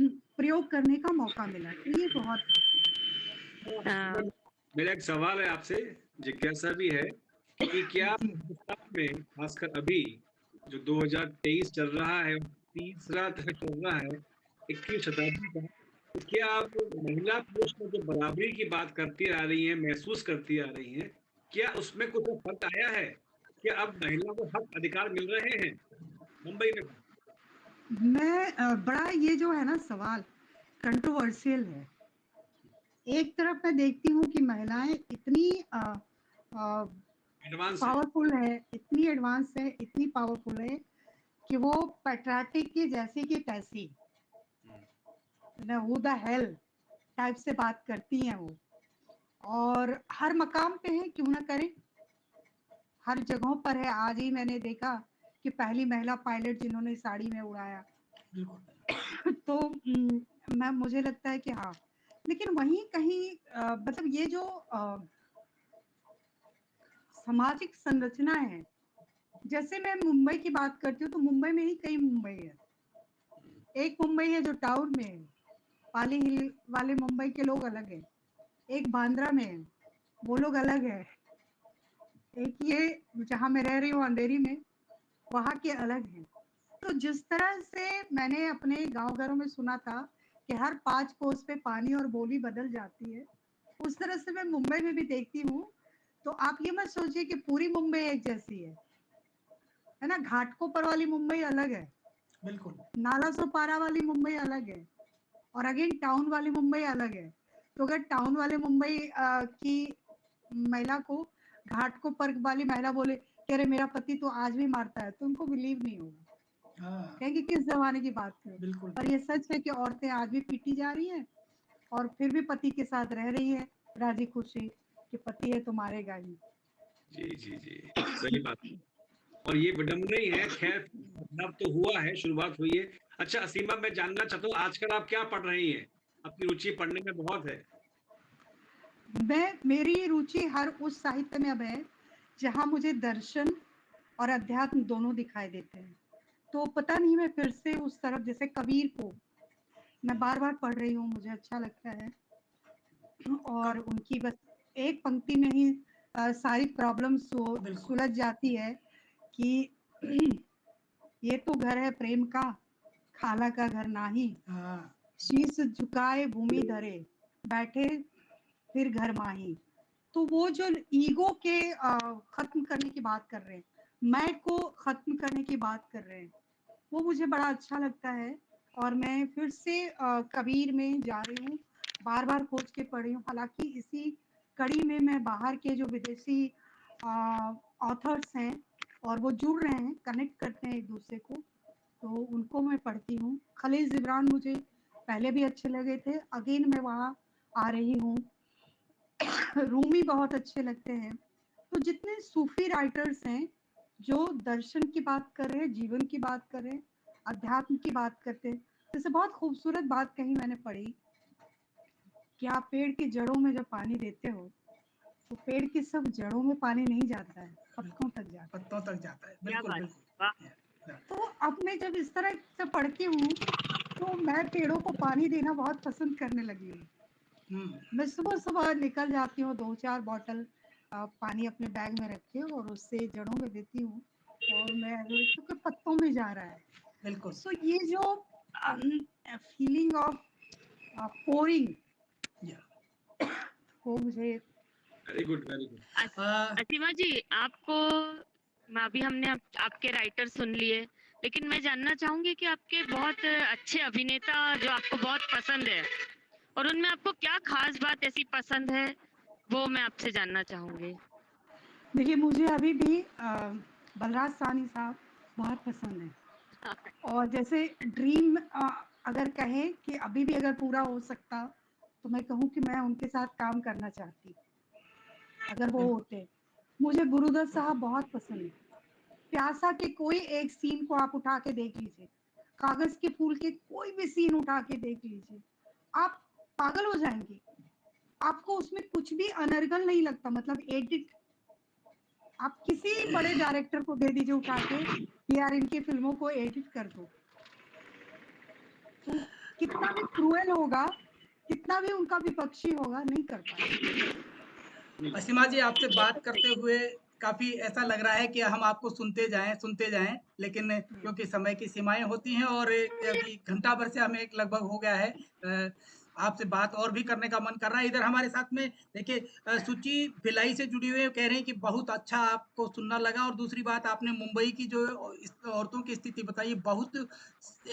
प्रयोग करने का मौका मिला। तो ये बहुत अ, मेरा एक सवाल है आपसे, जिज्ञासा भी है कि क्या जी। हिंदुस्तान में खासकर अभी जो 2023 चल रहा है, तीसरा दशक चल रहा है, 21वीं शताब्दी का, तो क्या आप महिला पुरुष में जो बराबरी की बात करती आ रही हैं, महसूस करती आ रही हैं, क्या उसमें कुछ फर्क आया है? क्या अब महिला को हक अधिकार मिल रहे हैं मुंबई में? मैं बड़ा ये जो है ना सवाल कंट्रोवर्शियल है। एक तरफ मैं देखती हूँ कि महिलाएँ इतनी एडवांस है। पावरफुल है, इतनी एडवांस है, इतनी पावरफुल है कि वो पैट्रियाटिक की जैसी की तैसी, ना हू द हेल टाइप से बात करती हैं वो, और हर मकाम पे है, क्यों ना करें, हर जगहों पर है। आज ही मैंने देखा कि पहली महिला पायलट जिन्होंने साड़ी में उड़ाया, बिल्कुल। तो मुझे लगता है कि हाँ, लेकिन वहीं कहीं मतलब ये जो सामाजिक संरचना है, जैसे मैं मुंबई की बात करती हूँ, तो मुंबई में ही कई मुंबई है। एक मुंबई है जो टाउन में है, पाली हिल वाले मुंबई के लोग अलग हैं। एक बांद्रा में है, वो लोग अलग है। एक ये जहाँ मैं रह रही हूँ अंधेरी में, वहाँ के अलग हैं। तो जिस तरह से मैंने अपने गाँव घरों में सुना था कि हर 5 कोस पे पानी और बोली बदल जाती है, उस तरह से मैं मुंबई में भी देखती हूँ। तो आप ये मत सोचिए कि पूरी मुंबई एक जैसी है ना? घाटकोपर वाली मुंबई अलग है, बिल्कुल। नालासोपारा वाली मुंबई अलग है और अगेन टाउन वाली मुंबई अलग है। तो अगर टाउन वाले मुंबई की महिला को घाटकोपर वाली महिला बोले कि अरे मेरा पति तो आज भी मारता है, तो उनको बिलीव नहीं होगा। हाँ, कहेंगे किस ज़माने की बात कर रहे हो? बिल्कुल। पर ये सच है कि औरतें आज भी पीटी जा रही हैं और फिर भी पति के साथ रह रही है राजी-खुशी कि पति है तो मारेगा ही। जी। सही बात है। और ये विडंबना ही है, खैर बदलाव तो हुआ है, शुरुआत हुई है। अच्छा असीमा, मैं जानना चाहता हूँ आजकल आप क्या पढ़ रही हैं? आपकी रुचि पढ़ने में बहुत है। मेरी रुचि हर उस साहित्य में अब है, जहाँ मुझे दर्शन और अध्यात्म दोनों दिखाई देते हैं। तो पता नहीं मैं फिर से उस तरफ, जैसे कबीर को मैं बार-बार पढ़ रही हूँ, मुझे अच्छा लगता है और कब उनकी बस एक पंक्ति में ही सारी प्रॉब्लम बिल्कुल। सुलझ जाती है कि ये तो घर है प्रेम का, खाला का घर नाही, हाँ, शीश झुकाए भूमि धरे, बैठे फिर घर माही। तो वो जो ईगो के खत्म करने की बात कर रहे हैं, मैं को खत्म करने की बात कर रहे हैं, वो मुझे बड़ा अच्छा लगता है और मैं फिर से कबीर में जा रही हूँ, बार-बार खोज के पढ़ रही हूँ। हालाँकि इसी कड़ी में मैं बाहर के जो विदेशी ऑथर्स हैं और वो जुड़ रहे हैं, कनेक्ट करते हैं एक-दूसरे को, तो उनको मैं पढ़ती हूँ। खलील जिब्रान मुझे पहले भी अच्छे लगे थे, अगेन मैं वहाँ आ रही हूँ। रूमी बहुत अच्छे लगते हैं। तो जितने सूफ़ी राइटर्स हैं, जो दर्शन की बात कर रहे हैं, जीवन की बात कर रहे हैं, अध्यात्म की बात करते हैं। जैसे बहुत खूबसूरत बात कहीं मैंने पढ़ी कि आप पेड़ की जड़ों में जब पानी देते हो, तो पेड़ की सब जड़ों में पानी नहीं जाता है, पत्तों बिल्कुल, तक जाता है। पत्तों तक जाता है। क्या बिल्कुल, बात है! वाह! बिल्कुल। या तो अब मैं जब इस तरह से पढ़ती हूँ, तो मैं पेड़ों को पानी देना बहुत पसंद करने लगी हूँ। हुँ, मैं सुबह-सुबह निकल जाती हूँ 2-4 बॉटल पानी अपने बैग में रख के और उससे जड़ों में देती हूँ और मैं क्योंकि पत्तों में जा रहा है। बिल्कुल। सो ये जो फीलिंग ऑफ पोरिंग या वो मुझे वेरी गुड, वेरी गुड। अस अ, असीमा जी, आपको अभी हमने आपके राइटर सुन लिए, लेकिन मैं जानना चाहूँगी कि आपके बहुत अच्छे अभिनेता जो आपको बहुत पसंद है और उनमें आपको क्या ख़ास बात ऐसी पसंद है, वो मैं आपसे जानना चाहूँगी? देखिए मुझे अभी भी बलराज साहनी साहब बहुत पसंद हैं और जैसे ड्रीम अगर कहें कि अभी भी अगर पूरा हो सकता, तो मैं कहूँ कि मैं उनके साथ काम करना चाहती, अगर वो बिल्कुल। होते। मुझे गुरुदत्त साहब बहुत पसंद हैं। प्यासा के कोई एक सीन को आप उठा के देख लीजिए, कागज़ के फूल के कोई भी सीन उठा के देख लीजिए, आप पागल हो जाएँगे। आपको उसमें कुछ भी अनर्गल नहीं लगता, मतलब एडिट आप किसी बड़े डायरेक्टर को दे दीजिए उठा के कि यार इनकी फ़िल्मों को एडिट कर दो। तो कितना भी क्रूएल होगा, कितना भी उनका विपक्षी होगा, नहीं कर पाएगा। जी। असीमा जी, आपसे बात करते हुए काफ़ी ऐसा लग रहा है कि हम आपको सुनते जाएँ, लेकिन हुँ। क्योंकि समय की सीमाएँ होती हैं और अभी घंटा भर से हमें एक लगभग हो गया है। आपसे बात और भी करने का मन कर रहा है। इधर हमारे साथ में देखिए सुचि भिलाई से जुड़ी हुई है, कह रही हैं कि बहुत अच्छा आपको सुनना लगा और दूसरी बात आपने मुंबई की जो इस औरतों की स्थिति बताई, बहुत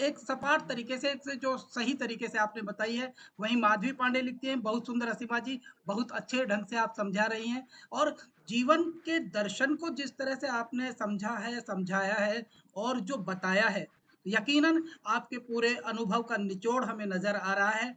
एक सपाट तरीके से जो सही तरीके से आपने बताई है। वहीं माधवी पांडे लिखती हैं, बहुत सुंदर असीमा जी, बहुत अच्छे ढंग से आप समझा रही हैं और जीवन के दर्शन को जिस तरह से आपने समझा है, समझाया है और जो बताया है, यकीनन आपके पूरे अनुभव का निचोड़ हमें नज़र आ रहा है।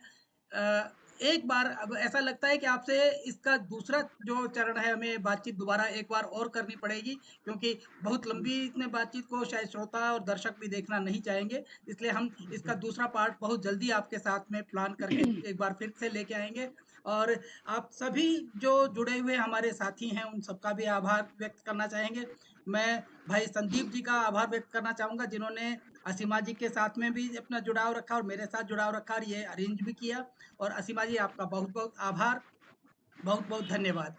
एक बार अब ऐसा लगता है कि आपसे इसका दूसरा जो चरण है, हमें बातचीत दोबारा एक बार और करनी पड़ेगी, क्योंकि बहुत लंबी इसमें बातचीत को शायद श्रोता और दर्शक भी देखना नहीं चाहेंगे। इसलिए हम इसका दूसरा पार्ट बहुत जल्दी आपके साथ में प्लान करके एक बार फिर से लेके आएँगे। और आप सभी जो जुड़े हुए हमारे साथी हैं, उन सबका भी आभार व्यक्त करना चाहेंगे। मैं भाई संदीप जी का आभार व्यक्त करना चाहूँगा, जिन्होंने असीमा जी के साथ में भी अपना जुड़ाव रखा और मेरे साथ जुड़ाव रखा और ये अरेंज भी किया। और असीमा जी, आपका बहुत-बहुत आभार, बहुत-बहुत धन्यवाद।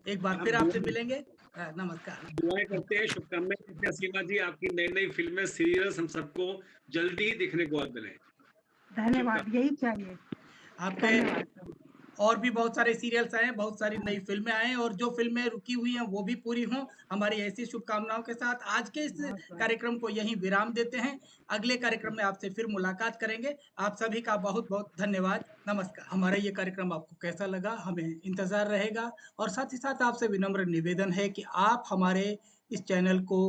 एक बार आप फिर आपसे दुआ मिलेंगे। नमस्कार। दुआएं करते हैं, शुभकामनाएं करते हैं असीमा जी, आपकी नई-नई फ़िल्में, सीरियल्स हम सबको जल्दी ही देखने को और मिले। धन्यवाद, शुभकामनाएं। यही चाहिए। आपके धन्यवाद सर। और भी बहुत सारे सीरियल्स आए, बहुत सारी हाँ, नई फ़िल्में आएँ और जो फ़िल्में रुकी हुई हैं, वो भी पूरी हों। हमारी ऐसी शुभकामनाओं के साथ आज के इस बहुत-बहुत कार्यक्रम को यहीं विराम देते हैं। अगले कार्यक्रम में आपसे फिर मुलाकात करेंगे। आप सभी का बहुत-बहुत धन्यवाद। नमस्कार। हमारा ये कार्यक्रम आपको कैसा लगा, हमें इंतज़ार रहेगा और साथ ही साथ आपसे विनम्र निवेदन है कि आप हमारे इस चैनल को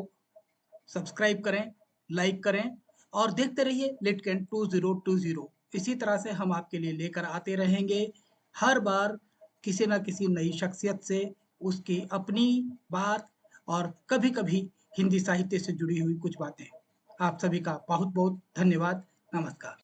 सब्सक्राइब करें, लाइक करें और देखते रहिए लिटकेन 2020। इसी तरह से हम आपके लिए लेकर आते रहेंगे हर बार किसी न किसी नई शख्सियत से उसकी अपनी बात और कभी-कभी हिंदी साहित्य से जुड़ी हुई कुछ बातें। आप सभी का बहुत-बहुत धन्यवाद। नमस्कार।